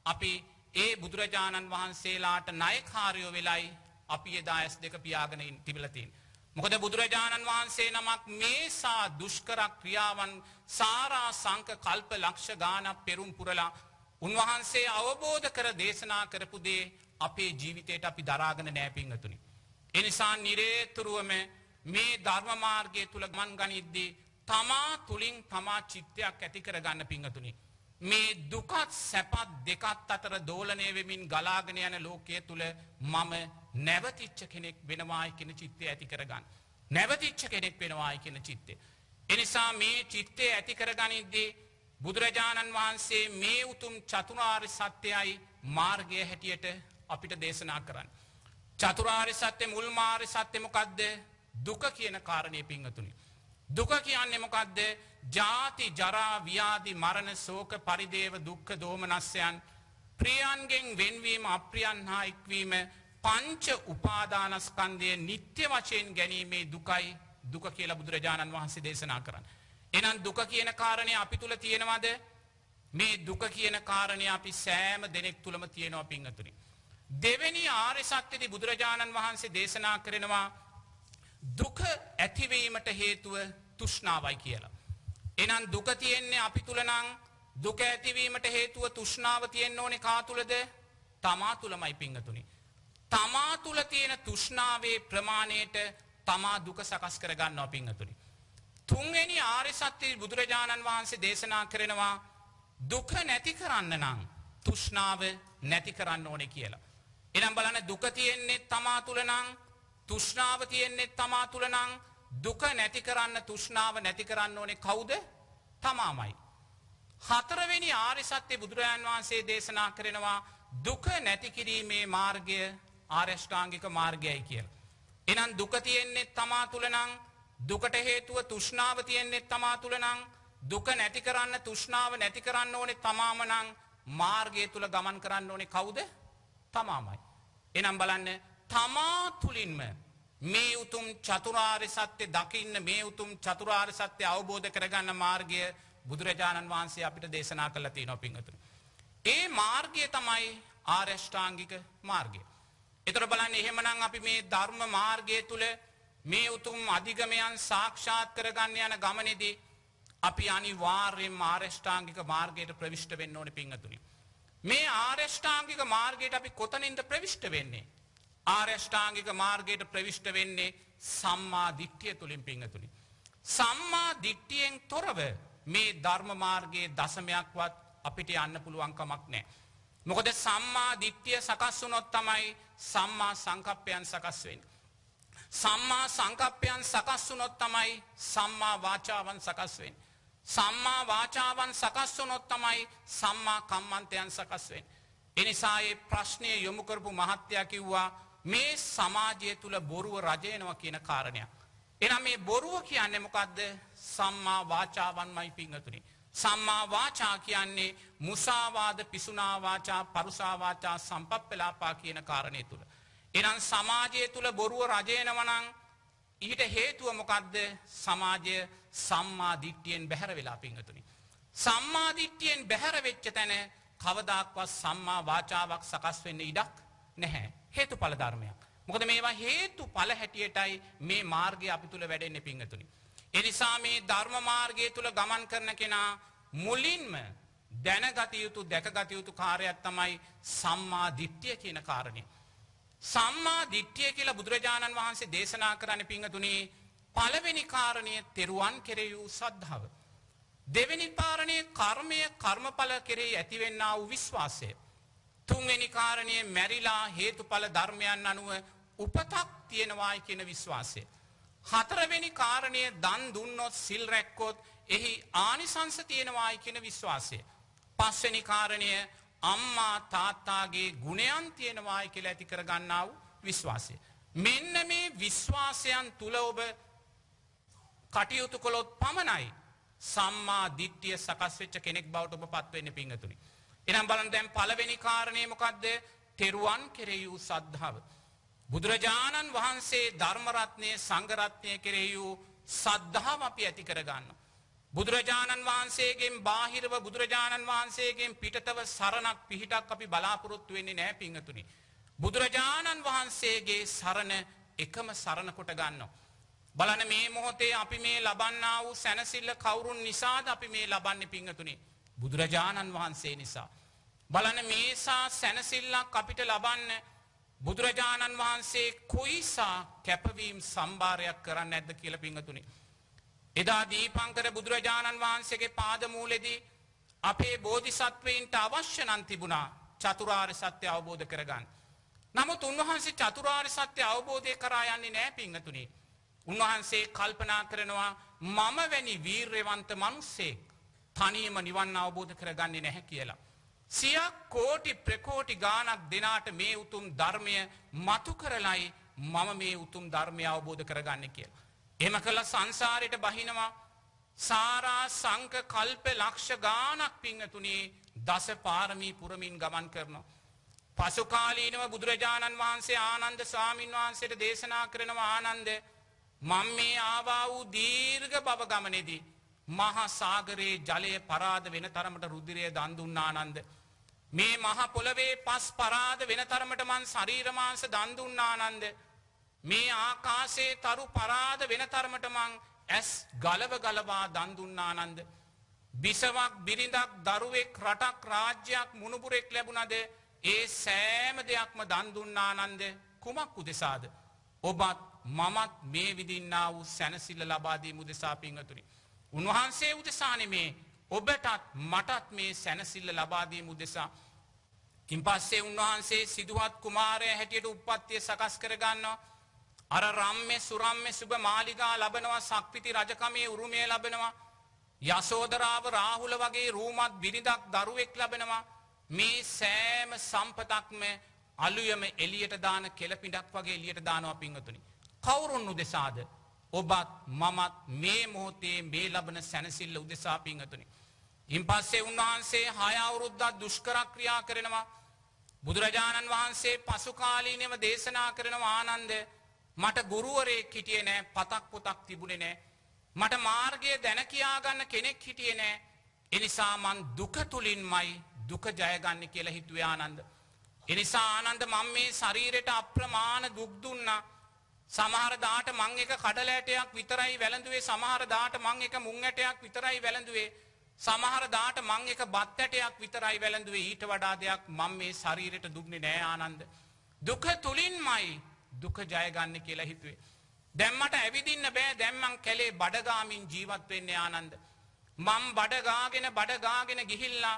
අපි ඒ බුදුරජාණන් වහන්සේලාට ණයකාරයෝ වෙලයි අපි එදා S2 පියාගෙන තිබිලා තියෙන්නේ. මොකද බුදුරජාණන් වහන්සේ නමක් මේසා දුෂ්කර ක්‍රියාවන් සාරා සංක කල්ප ලක්ෂ ගානක් පෙරම් පුරලා උන්වහන්සේ අවබෝධ කර දේශනා කරපු දේ අපේ ජීවිතයට අපි දරාගෙන නැහැ පින්වතුනි. ඒ නිසා නිරේතුරුවම මේ ධර්ම මාර්ගය තුල ගමන් ගනිද්දී තමා තුලින් තමා චිත්තයක් ඇති කර ගන්න පින්වතුනි. මේ දුකත් සැපත් දෙකත් අතර දෝලණය වෙමින් ගලාගෙන යන ලෝකයේ තුල මම නැවතිච්ච කෙනෙක් වෙනවායි කියන චිත්තය ඇති කරගන්න. නැවතිච්ච කෙනෙක් වෙනවායි කියන චිත්තය. එනිසා මේ චිත්තය ඇති කරගනිද්දී බුදුරජාණන් වහන්සේ මේ උතුම් චතුරාර්ය සත්‍යයයි මාර්ගය හැටියට අපිට දේශනා කරන්නේ. චතුරාර්ය සත්‍ය මුල් මාර්ග සත්‍ය මොකද්ද? දුක කියන කාරණේ පින්වතුනි. දුක කියන්නේ මොකද්ද? ජාති ජරා ව්‍යාධි මරණ ශෝක පරිදේව දුක්ඛ දෝමනස්යන් ප්‍රියයන්ගෙන් වෙන්වීම අප්‍රියයන් හා එක්වීම පංච උපාදානස්කන්ධය නිත්‍ය වශයෙන් ගැනීමේ දුකයි දුක කියලා බුදුරජාණන් වහන්සේ දේශනා කරන්නේ. එහෙනම් දුක කියන කාරණේ අපි තුල තියෙනවද? මේ දුක කියන කාරණේ අපි සෑම දෙනෙක් තුලම තියෙනවා පින්වතුනි. දෙවෙනි ආර්ය සත්‍යදී බුදුරජාණන් වහන්සේ දේශනා කරනවා දුක ඇතිවීමට හේතුව තෘෂ්ණාවයි කියලා. එහෙනම් දුක තියෙන්නේ අපි තුල නම් දුක ඇතිවීමට හේතුව තෘෂ්ණාව තියෙන්න ඕනේ කා තුලද? තමා තුලමයි පින්වතුනි. තමා තුල තියෙන තෘෂ්ණාවේ ප්‍රමාණයට තමා දුක සකස් කර ගන්නවා පින්වතුනි. තුන්වෙනි ආර්ය සත්‍ය බුදුරජාණන් වහන්සේ දේශනා කරනවා දුක නැති කරන්න නම් තෘෂ්ණාව නැති කරන්න ඕනේ කියලා. එහෙනම් බලන්න දුක තියෙන්නේ තමා තුල නම් තෘෂ්ණාව තියෙන්නේ තමා තුල නම් දුක නැති කරන්න තෘෂ්ණාව නැති කරන්න ඕනේ කවුද? තමාමයි. හතරවෙනි ආර්ය සත්‍ය බුදුරජාණන් වහන්සේ දේශනා කරනවා දුක නැති කිරීමේ මාර්ගය ආර්ය අෂ්ටාංගික මාර්ගයයි කියලා. එහෙනම් දුක තියෙන්නේ තමා තුල නම් දුකට හේතුව තෘෂ්ණාව තියෙන්නේ තමා තුල නම් දුක නැති කරන්න තෘෂ්ණාව නැති කරන්න ඕනේ තමාම නම් මාර්ගය තුල ගමන් කරන්න ඕනේ කවුද? තමාමයි. එහෙනම් බලන්න තමා තුලින්ම මේ උතුම් චතුරාර්ය සත්‍ය දකින්න මේ උතුම් චතුරාර්ය සත්‍ය අවබෝධ කරගන්න මාර්ගය බුදුරජාණන් වහන්සේ අපිට දේශනා කළා තියෙනවා පින්වතුනි. ඒ මාර්ගය තමයි ආර්ය අෂ්ටාංගික මාර්ගය. ඒතර බලන්න එහෙමනම් අපි මේ ධර්ම මාර්ගය තුල මේ උතුම් අධිගමයන් සාක්ෂාත් කරගන්න යන ගමනේදී අපි අනිවාර්යයෙන්ම ආර්ය අෂ්ටාංගික මාර්ගයට ප්‍රවිෂ්ඨ වෙන්න ඕනේ පින්වතුනි. මේ ආර්ය අෂ්ටාංගික මාර්ගයට අපි කොතනින්ද ප්‍රවිෂ්ඨ වෙන්නේ? ආර්ය අෂ්ටාංගික මාර්ගයට ප්‍රවිෂ්ඨ වෙන්නේ සම්මා දිට්ඨිය තුලින් පින්වතුනි. සම්මා දිට්ඨියෙන් තොරව මේ ධර්ම මාර්ගයේ දශමයක්වත් අපිට යන්න පුළුවන් කමක් නැහැ. මොකද සම්මා දිට්ඨිය සකස් වුණොත් තමයි සම්මා සංකප්පයන් සකස් වෙන්නේ. සම්මා සංකප්පයන් සකස් වුණොත් තමයි සම්මා වාචාවන් සකස් වෙන්නේ. සම්මා වාචාවන් සකස් වුණොත් තමයි සම්මා කම්මන්තයන් සකස් වෙන්නේ. එනිසා මේ ප්‍රශ්නය යොමු කරපු මහත්තයා කිව්වා මේ සමාජය තුල බොරුව රජයනවා කියන කාරණයක්. එහෙනම් මේ බොරුව කියන්නේ මොකද්ද? සම්මා වාචාවන්මයි පින්වතුනි. සම්මා වාචා කියන්නේ මුසාවාද පිසුනා වාචා පරුසා වාචා සම්පප්පලාපා කියන කාරණේ තුල. එහෙනම් සමාජය තුල බොරුව රජයනවා නම් ඊට හේතුව මොකද්ද? සමාජය සම්මා දිට්ඨියෙන් බැහැර වෙලා පින්වතුනි. සම්මා දිට්ඨියෙන් බැහැර වෙච්ච තැන කවදාක්වත් සම්මා වාචාවක් සකස් වෙන්න ඉඩක් නැහැ. හේතුඵල ධර්මයක්. මොකද මේවා හේතුඵල හැටියටයි මේ මාර්ගය අපි තුල වැඩෙන්නේ පින්වතුනි. ඒ නිසා මේ ධර්ම මාර්ගය තුල ගමන් කරන කෙනා මුලින්ම දැනගත යුතු දැකගත යුතු කාර්යයක් තමයි සම්මා දිට්ඨිය කියන කාරණේ. සම්මා දිට්ඨිය කියලා බුදුරජාණන් වහන්සේ දේශනා කරන්නේ පින්වතුනි පළවෙනි කාරණය තෙරුවන් කෙරෙහි වූ ශ්‍රද්ධාව. දෙවෙනි කාරණය කර්මය කර්මඵල කෙරෙහි ඇතිවෙන්නා වූ විශ්වාසය. තුන්වෙනි කාරණය මැරිලා හේතුඵල ධර්මයන් අනුව උපතක් තියෙනවායි කියන විශ්වාසය. හතරවෙනි කාරණය දන් දුන්නොත් සිල් රැක්කොත් එහි ආනිසංස තියෙනවායි කියන විශ්වාසය. පස්වෙනි කාරණය අම්මා තාත්තාගේ ගුණයන් තියෙනවායි කියලා ඇති කර ගන්නා වූ විශ්වාසය. මෙන්න මේ විශ්වාසයන් තුල ඔබ කටයුතු කළොත් පමණයි සම්මා දිට්ඨිය සකස් වෙච්ච කෙනෙක් බවට ඔබ පත් වෙන්නේ පින්වතුනි. එහෙනම් බලන්න දැන් පළවෙනි කාරණේ මොකද්ද? තෙරුවන් කෙරෙහි වූ ශ්‍රද්ධාව. බුදුරජාණන් වහන්සේ ධර්ම රත්නයේ සංඝ රත්නයේ කෙරෙහි වූ ශ්‍රද්ධාව අපි ඇති කර ගන්නවා. බුදුරජාණන් වහන්සේගෙන් බාහිරව බුදුරජාණන් වහන්සේගෙන් පිටතව සරණක් පිහිටක් අපි බලාපොරොත්තු වෙන්නේ නැහැ පිංගතුනි. බුදුරජාණන් වහන්සේගේ සරණ එකම සරණ කොට ගන්නවා. බලන්න මේ මොහොතේ අපි මේ ලබන්නා වූ සැනසෙල්ල කවුරුන් නිසාද අපි මේ ලබන්නේ පිංගතුනි? බුදුරජාණන් වහන්සේ නිසා. බලන්න මේසා සැනසෙල්ලක් අපිට ලබන්න බුදුරජාණන් වහන්සේ කොයිසා කැපවීම් සම්භාරයක් කරන්නේ නැද්ද කියලා පිංගතුනි. එදා දීපංකර බුදුරජාණන් වහන්සේගේ පාදමූලෙදී අපේ බෝධිසත්වයින්ට අවශ්‍ය නම් තිබුණා චතුරාර්ය සත්‍ය අවබෝධ කරගන්න. නමුත් උන්වහන්සේ චතුරාර්ය සත්‍ය අවබෝධය කරා යන්නේ නැහැ පිංගතුනි. උන්වහන්සේ කල්පනා කරනවා මම වැනි වීරයවන්ත මිනිස්සෙක් තනියම නිවන් අවබෝධ කරගන්නේ නැහැ කියලා. සියක් කෝටි ප්‍රකෝටි ගාණක් දෙනාට මේ උතුම් ධර්මය මතු කරලයි මම මේ උතුම් ධර්මය අවබෝධ කරගන්නේ කියලා. එහෙම කළා සංසාරයට බහිනවා සාරා සංක කල්ප ලක්ෂ ගාණක් පිංගතුනි දස පාරමී පුරමින් ගමන් කරනවා. පසු කාලීනව බුදුරජාණන් වහන්සේ ආනන්ද ස්වාමීන් වහන්සේට දේශනා කරනවා ආනන්ද මම මේ ආවා වූ දීර්ඝ භව ගමනේදී මහා සාගරයේ ජලය පරාද වෙන තරමට රුධිරය දන් දුන්නා ආනන්ද. මේ මහ පොළවේ පස් පරාද වෙන තරමට මං ශරීර මාංශ දන් දුන්නා ආනන්ද. මේ ආකාශයේ තරු පරාද වෙන තරමට මං ඇස් ගලව ගලවා දන් දුන්නා ආනන්ද. බිසවක් බිරිඳක් දරුවෙක් රටක් රාජ්‍යයක් මුණුබුරෙක් ලැබුණද ඒ සෑම දෙයක්ම දන් දුන්නා ආනන්ද. කුමක් උදෙසාද? ඔබත් මමත් මේ විදින්නා වූ සැනසෙල්ල ලබා දීම උදෙසා පිංගතුනි. උන්වහන්සේ උදෙසා නෙමේ ඔබටත් මටත් මේ සැනසෙල්ල ලබා දීම උදෙසා. ඉන් පස්සේ උන්වහන්සේ සිදුහත් කුමාරයා හැටියට උප්පත්තිය සකස් කර ගන්නවා. අර රම්මේ සුරම්මේ සුබ මාලිගා ලබනවා, සක්විති රජකමේ උරුමය ලබනවා, යසෝදරාව රාහුල වගේ රූමත් බිරිඳක් දරුවෙක් ලබනවා. මේ සෑම සම්පතක්ම අලුයම එළියට දාන කෙළපිඩක් වගේ එළියට දානවා පිංගතුනි. කවුරුන් උදෙසාද? ඔබත් මමත් මේ මොහොතේ මේ ලබන සැනසෙල්ල උදෙසා පිංගතුනි. ඉන් පස්සේ උන්වහන්සේ 6 අවුරුද්දක් දුෂ්කර ක්‍රියා කරනවා. බුදුරජාණන් වහන්සේ පසු කාලීනව දේශනා කරනවා ආනන්ද මට ගුරුවරයෙක් හිටියේ නෑ, පතක් පොතක් තිබුණේ නෑ. මට මාර්ගය දැන කියා ගන්න කෙනෙක් හිටියේ නෑ. ඒ නිසා මං දුක තුලින්මයි දුක ජයගන්නේ කියලා හිතුවේ ආනන්ද. ඒ නිසා ආනන්ද මම මේ ශරීරයට අප්‍රමාණ දුක් දුන්නා. සමහර දාට මං එක කඩල ඇටයක් විතරයි වැළඳුවේ, සමහර දාට මං එක මුං ඇටයක් විතරයි වැළඳුවේ, සමහර දාට මං එක බත් ඇටයක් විතරයි වැළඳුවේ. ඊට වඩා දෙයක් මම මේ ශරීරයට දුන්නේ නෑ ආනන්ද. දුක තුලින්මයි දුක ජයගන්නේ කියලා හිතුවේ. දැන් මට ඇවිදින්න බෑ. දැන් මං කැලේ බඩගාමින් ජීවත් වෙන්නේ ආනන්ද. මං බඩගාගෙන ගිහිල්ලා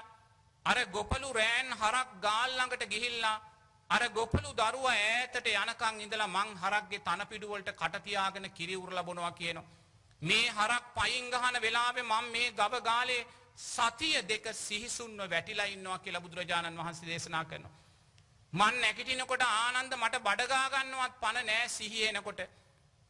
අර ගොපලු රෑන් හරක් ගාල් ළඟට ගිහිල්ලා අර ගොපලු දරුවා ඈතට යනකන් ඉඳලා මං හරක්ගේ තනපිඩු වලට කට තියාගෙන කිරි උරලා බොනවා කියනවා. මේ හරක් පයින් ගහන වෙලාවේ මම මේ ගව ගාලේ සතිය දෙක සිහිසුන්ව වැටිලා ඉන්නවා කියලා බුදුරජාණන් වහන්සේ දේශනා කරනවා. මං නැගිටිනකොට ආනන්ද මට බඩ ගා ගන්නවත් පණ නෑ සිහිය එනකොට.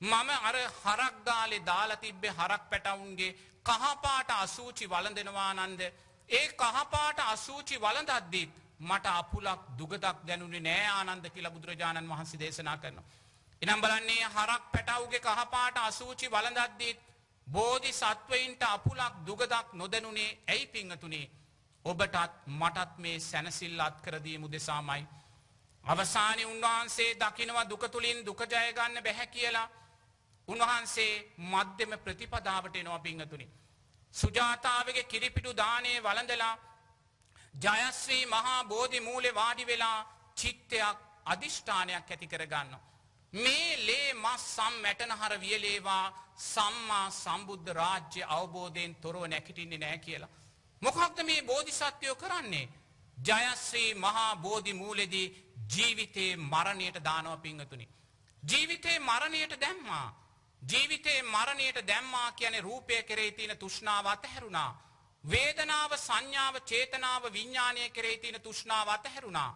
මම අර හරක් ගාලේ දාලා තිබ්බේ හරක් පැටවුන්ගේ කහපාට අසූචි වළඳනවා ආනන්ද. ඒ කහපාට අසූචි වළඳද්දී මට අපුලක් දුගදක් දැනුනේ නෑ ආනන්ද කියලා බුදුරජාණන් වහන්සේ දේශනා කරනවා. එනම් බලන්නේ හරක් පැටවුගේ කහපාට අසූචි වළඳද්දී බෝධිසත්වයින්ට අපුලක් දුගදක් නොදැනුනේ ඇයි පිංගතුනි? ඔබටත් මටත් මේ සැනසෙල්ල අත්කර දීම උදෙසාමයි. අවසානයේ උන්වහන්සේ දකිනවා දුක තුලින් දුක ජය ගන්න බැහැ කියලා. උන්වහන්සේ මධ්‍යම ප්‍රතිපදාවට එනවා පිංගතුනි. සුජාතාවගේ කිරිපිටු දානේ වළඳලා ජයශ්‍රී මහා බෝධි මූලේ වාඩි වෙලා චිත්තයක් අදිෂ්ඨානයක් ඇති කර ගන්නවා. මේ ලේ මස් සම් මැටනහර වියලේවා සම්මා සම්බුද්ධ රාජ්‍ය අවබෝධයෙන් තොරව නැගිටින්නේ නැහැ කියලා. මොකක්ද මේ බෝධිසත්වයෝ කරන්නේ? ජයශ්‍රී මහා බෝධි මූලෙදී ජීවිතේ මරණයට දානවා පිංගතුනි. ජීවිතේ මරණයට දැම්මා. ජීවිතේ මරණයට දැම්මා කියන්නේ රූපය කෙරෙහි තියෙන තෘෂ්ණාව අතහැරුණා. වේදනාව සංඥාව චේතනාව විඥානය කෙරෙහි තියෙන තෘෂ්ණාව අතහැරුණා.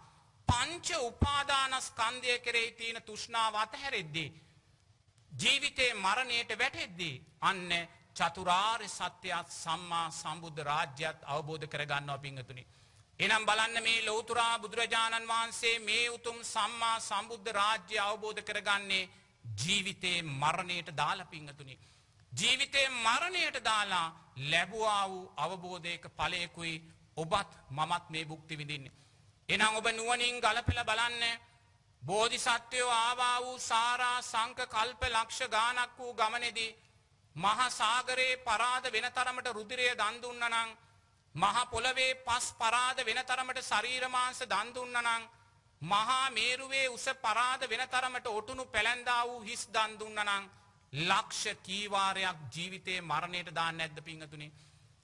පංච උපාදානස්කන්ධය කෙරෙහි තියෙන තෘෂ්ණාව අතහැරෙද්දී ජීවිතේ මරණයට වැටෙද්දී අන්න චතුරාර්ය සත්‍ය සම්මා සම්බුද්ධ රාජ්‍යයත් අවබෝධ කරගන්නවා පිංගතුනි. එනම් බලන්න මේ ලෞතර බුදුරජාණන් වහන්සේ මේ උතුම් සම්මා සම්බුද්ධ රාජ්‍ය අවබෝධ කරගන්නේ ජීවිතේ මරණයට දාලා පිංගතුනි. ජීවිතේ මරණයට දාලා ලැබුවා වූ අවබෝධයක ඵලයකුයි ඔබත් මමත් මේ භුක්ති විඳින්නේ. එහෙනම් ඔබ නුවණින් ගලපලා බලන්න බෝධිසත්වයෝ ආවා වූ සාරා සංක කල්ප ලක්ෂ ගානක් වූ ගමනේදී මහා සාගරේ පරාද වෙන තරමට රුධිරය දන් දුන්නා නම් මහා පොළවේ පස් පරාද වෙන තරමට ශරීර මාංශ දන් දුන්නා නම් මහා මේරුවේ උස පරාද වෙන තරමට ඔටුනු පැලැන්දා වූ හිස් දන් දුන්නා නම් ලක්ෂ කී වාරයක් ජීවිතේ මරණයට දාන්නේ නැද්ද පින්වතුනි?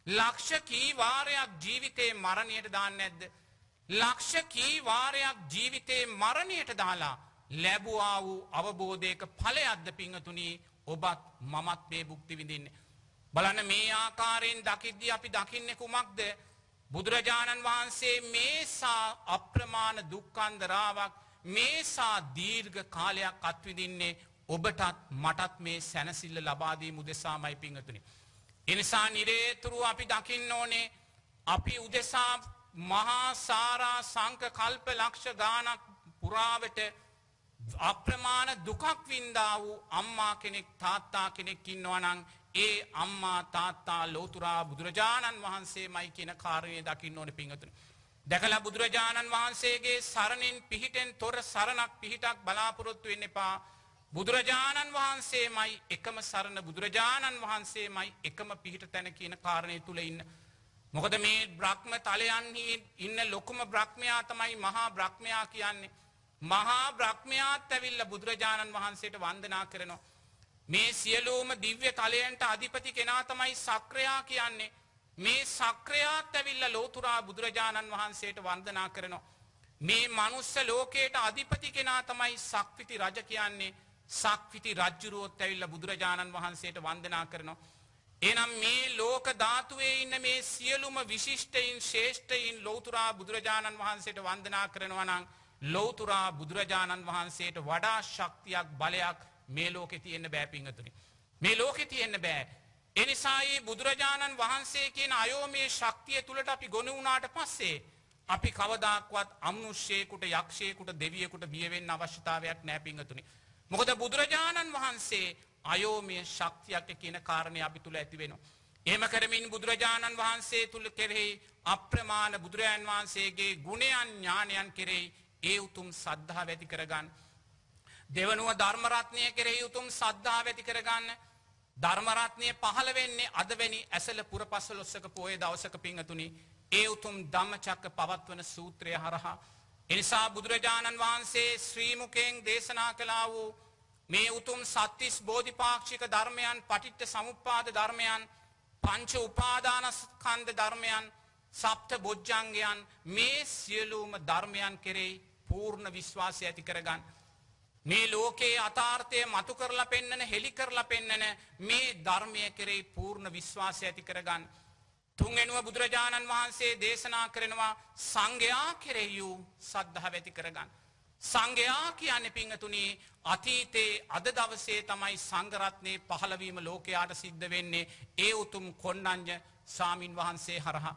ලක්ෂ කී වාරයක් ජීවිතේ මරණයට දාන්නේ නැද්ද? ලක්ෂ කී වාරයක් ජීවිතේ මරණයට දාලා ලැබුවා වූ අවබෝධයක ඵලයක්ද පින්වතුනි ඔබත් මමත් මේ භුක්ති විඳින්නේ. බලන්න මේ ආකාරයෙන් දකිද්දී අපි දකින්නේ කුමක්ද? බුදුරජාණන් වහන්සේ මේසා අප්‍රමාණ දුක්ඛන්දරාවක් මේසා දීර්ඝ කාලයක් අත්විඳින්නේ ඔබටත් මටත් මේ සැනසෙල්ල ලබා දීම උදෙසාමයි පින්වතුනි. ඒ නිසා නිරේතුරු අපි දකින්න ඕනේ අපි උදෙසා මහා සාරා සංක කල්ප ලක්ෂ ගානක් පුරාවට අප්‍රමාණ දුකක් වින්දා වූ අම්මා කෙනෙක් තාත්තා කෙනෙක් ඉන්නවා නම් ඒ අම්මා තාත්තා ලෝතුරා බුදුරජාණන් වහන්සේමයි කියන කාරණේ දකින්න ඕනේ පින්වතුනි. දැකලා බුදුරජාණන් වහන්සේගේ සරණින් පිහිටෙන් තොර සරණක් පිහිටක් බලාපොරොත්තු වෙන්න එපා. බුදුරජාණන් වහන්සේමයි එකම සරණ බුදුරජාණන් වහන්සේමයි එකම පිහිට තැන කියන කාරණේ තුල ඉන්න. මොකද මේ බ්‍රහ්ම තලයන්හි ඉන්න ලොකුම බ්‍රහ්මයා තමයි මහා බ්‍රහ්මයා කියන්නේ. මහා බ්‍රහ්මයාත් ඇවිල්ලා බුදුරජාණන් වහන්සේට වන්දනා කරනවා. මේ සියලුම දිව්‍ය තලයන්ට අධිපති කෙනා තමයි සක්‍රයා කියන්නේ. මේ සක්‍රයාත් ඇවිල්ලා ලෝතුරා බුදුරජාණන් වහන්සේට වන්දනා කරනවා. මේ මනුස්ස ලෝකයට අධිපති කෙනා තමයි සක්විති රජ කියන්නේ. සක්විති රජුරුවොත් ඇවිල්ලා බුදුරජාණන් වහන්සේට වන්දනා කරනවා. එහෙනම් මේ ලෝක ධාතුවේ ඉන්න මේ සියලුම විශිෂ්ටයින් ශ්‍රේෂ්ඨයින් ලෝතුරා බුදුරජාණන් වහන්සේට වන්දනා කරනවා නම් ලෝතුරා බුදුරජාණන් වහන්සේට වඩා ශක්තියක් බලයක් මේ ලෝකේ තියෙන්න බෑ පින්වතුනි. මේ ලෝකේ තියෙන්න බෑ. ඒ නිසා මේ බුදුරජාණන් වහන්සේ කියන අයෝමයේ ශක්තිය තුලට අපි ගොනු වුණාට පස්සේ අපි කවදාක්වත් අමනුෂ්‍යයෙකුට යක්ෂයෙකුට දෙවියෙකුට බිය වෙන්න අවශ්‍යතාවයක් නෑ පින්වතුනි. මොකද බුදුරජාණන් වහන්සේ අයෝමය ශක්තියක් කියන කාරණේ අපි තුල ඇති වෙනවා. එහෙම කරමින් බුදුරජාණන් වහන්සේ තුල කෙරෙහි අප්‍රමාණ බුදුරජාණන් වහන්සේගේ ගුණයන් ඥානයන් කෙරෙහි ඒ උතුම් සද්ධාව ඇති කරගන්න. දෙවනුව ධර්ම රත්නය කෙරෙහි උතුම් සද්ධාව ඇති කරගන්න. ධර්ම රත්නය පහළ වෙන්නේ අදවැනි ඇසල පුර පසළොස්වක පොයේ දවසක පින්වතුනි. ඒ උතුම් ධම්මචක්ක පවත්වන සූත්‍රය හරහා එනිසා බුදුරජාණන් වහන්සේ ශ්‍රී මුඛයෙන් දේශනා කළා වූ මේ උතුම් සත්‍තිස් බෝධිපාක්ෂික ධර්මයන් පටිච්ච සමුප්පාද ධර්මයන් පංච උපාදානස්කන්ධ ධර්මයන් සප්ත බොජ්ජංගයන් මේ සියලුම ධර්මයන් කෙරෙහි පූර්ණ විශ්වාසය ඇති කරගන්න. මේ ලෝකයේ අතාර්ථය මතු කරලා පෙන්නන හෙලි කරලා පෙන්නන මේ ධර්මය කෙරෙහි පූර්ණ විශ්වාසය ඇති කරගන්න. තුන්වෙනුව බුදුරජාණන් වහන්සේ දේශනා කරනවා සංඝයා කෙරෙහි සද්ධාව ඇති කරගන්න. සංඝයා කියන්නේ පින්වතුනි අතීතේ අද දවසේ තමයි සංඝ රත්නේ පහළ වීම ලෝකයාට සිද්ධ වෙන්නේ ඒ උතුම් කොණ්ණඤ්ඤ ස්වාමින් වහන්සේ හරහා.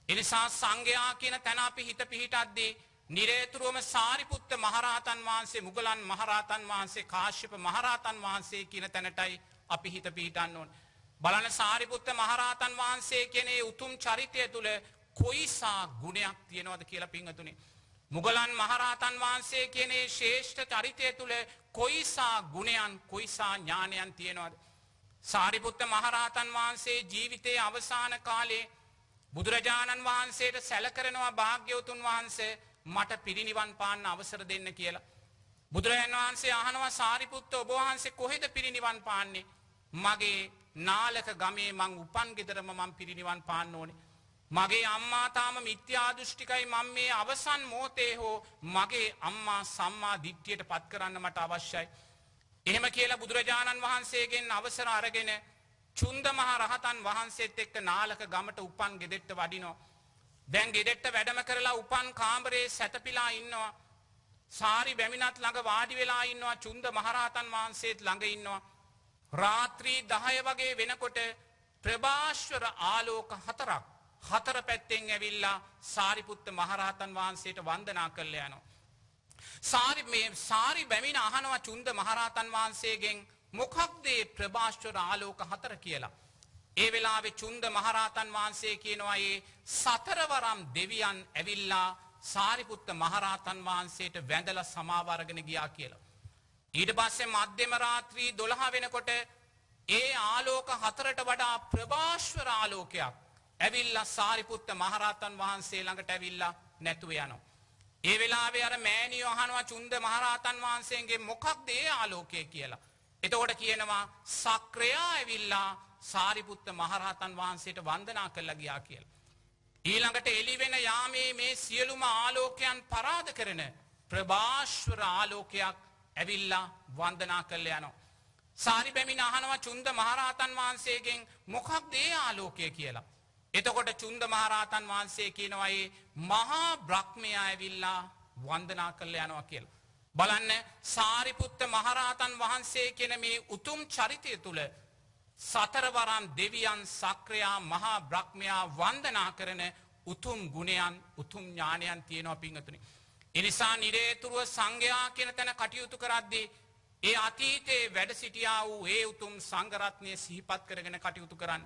එනිසා සංඝයා කියන තැන අපි හිත පිහිටද්දී නිරේතුරුවම සාරිපුත්ත මහරහතන් වහන්සේ මුගලන් මහරහතන් වහන්සේ කාශ්‍යප මහරහතන් වහන්සේ කියන තැනටයි අපි හිත පිහිටන්න ඕනේ. බලන්න සාරිපුත්ත මහරහතන් වහන්සේ කියන ඒ උතුම් චරිතය තුල කොයිසා ගුණයක් තියෙනවද කියලා පින්වතුනි. මුගලන් මහරහතන් වහන්සේ කියන ඒ ශ්‍රේෂ්ඨ චරිතය තුල කොයිසා ගුණයන් කොයිසා ඥානයන් තියෙනවද? සාරිපුත්ත මහරහතන් වහන්සේ ජීවිතයේ අවසාන කාලේ බුදුරජාණන් වහන්සේට සැලකරනවා භාග්‍යවතුන් වහන්සේ මට පිරිනිවන් පාන්න අවසර දෙන්න කියලා. බුදුරජාණන් වහන්සේ අහනවා සාරිපුත්ත ඔබ වහන්සේ කොහෙද පිරිනිවන් පාන්නේ? මගේ නාලක ගමේ මං උපන් ගෙදරම මං පිරිනිවන් පාන්න ඕනේ. මගේ අම්මා තාම මිත්‍යා දෘෂ්ටිකයි මම මේ අවසන් මොහොතේ හෝ මගේ අම්මා සම්මා දිට්ඨියට පත් කරන්න මට අවශ්‍යයි. එහෙම කියලා බුදුරජාණන් වහන්සේගෙන් අවසර අරගෙන චුන්ද මහ රහතන් වහන්සේත් එක්ක නාලක ගමට උපන් ගෙදෙට්ට වඩිනවා. දැන් ගෙදෙට්ට වැඩම කරලා උපන් කාමරේ සැතපීලා ඉන්නවා. සාරි බැමිණත් ළඟ වාඩි වෙලා ඉන්නවා. චුන්ද මහ රහතන් වහන්සේත් ළඟ ඉන්නවා. රාත්‍රී 10 වගේ වෙනකොට ප්‍රභාස්වර ආලෝක හතර පැත්තෙන් ඇවිල්ලා සාරිපුත්ත මහ රහතන් වහන්සේට වන්දනා කරලා යනවා. සාරි බැමිණ අහනවා චුන්ද මහ රහතන් වහන්සේගෙන් මොකක්ද මේ ප්‍රභාස්වර ආලෝක හතර කියලා. ඒ වෙලාවේ චුන්ද මහරහතන් වහන්සේ කියනවා මේ සතරවරම් දෙවියන් ඇවිල්ලා සාරිපුත්ත මහරහතන් වහන්සේට වැඳලා සමාව අරගෙන ගියා කියලා. ඊට පස්සේ මධ්‍යම රාත්‍රී 12 වෙනකොට ඒ ආලෝක හතරට වඩා ප්‍රභාස්වර ආලෝකයක් ඇවිල්ලා සාරිපුත්ත මහරහතන් වහන්සේ ළඟට ඇවිල්ලා නැතුව යනවා. ඒ වෙලාවේ අර මෑණියෝ අහනවා චුන්ද මහරහතන් වහන්සේගෙන් මොකක්ද ඒ ආලෝකය කියලා. එතකොට කියනවා සක්‍රයා ඇවිල්ලා සාරිපුත්ත මහරහතන් වහන්සේට වන්දනා කළා ගියා කියලා. ඊළඟට එළි වෙන යාමේ මේ සියලුම ආලෝකයන් පරාද කරන ප්‍රභාස්වර ආලෝකයක් ඇවිල්ලා වන්දනා කළා යනවා. සාරි බැමිණ අහනවා චුන්ද මහරහතන් වහන්සේගෙන් මොකක්ද ඒ ආලෝකය කියලා. එතකොට චුන්ද මහරහතන් වහන්සේ කියනවා මේ මහා බ්‍රහ්මයා ඇවිල්ලා වන්දනා කළා යනවා කියලා. බලන්න සාරිපුත්ත මහරහතන් වහන්සේ කියන මේ උතුම් චරිතය තුල සතරවරම් දෙවියන් සක්‍රයා මහා බ්‍රහ්මයා වන්දනා කරන උතුම් ගුණයන් උතුම් ඥානයන් තියෙනවා පිංගතුනි. ඒ නිසා නිරේතුරුව සංඝයා කියන තැන කටයුතු කරද්දී ඒ අතීතයේ වැඩ සිටියා වූ ඒ උතුම් සංඝ රත්නය සිහිපත් කරගෙන කටයුතු කරන්න.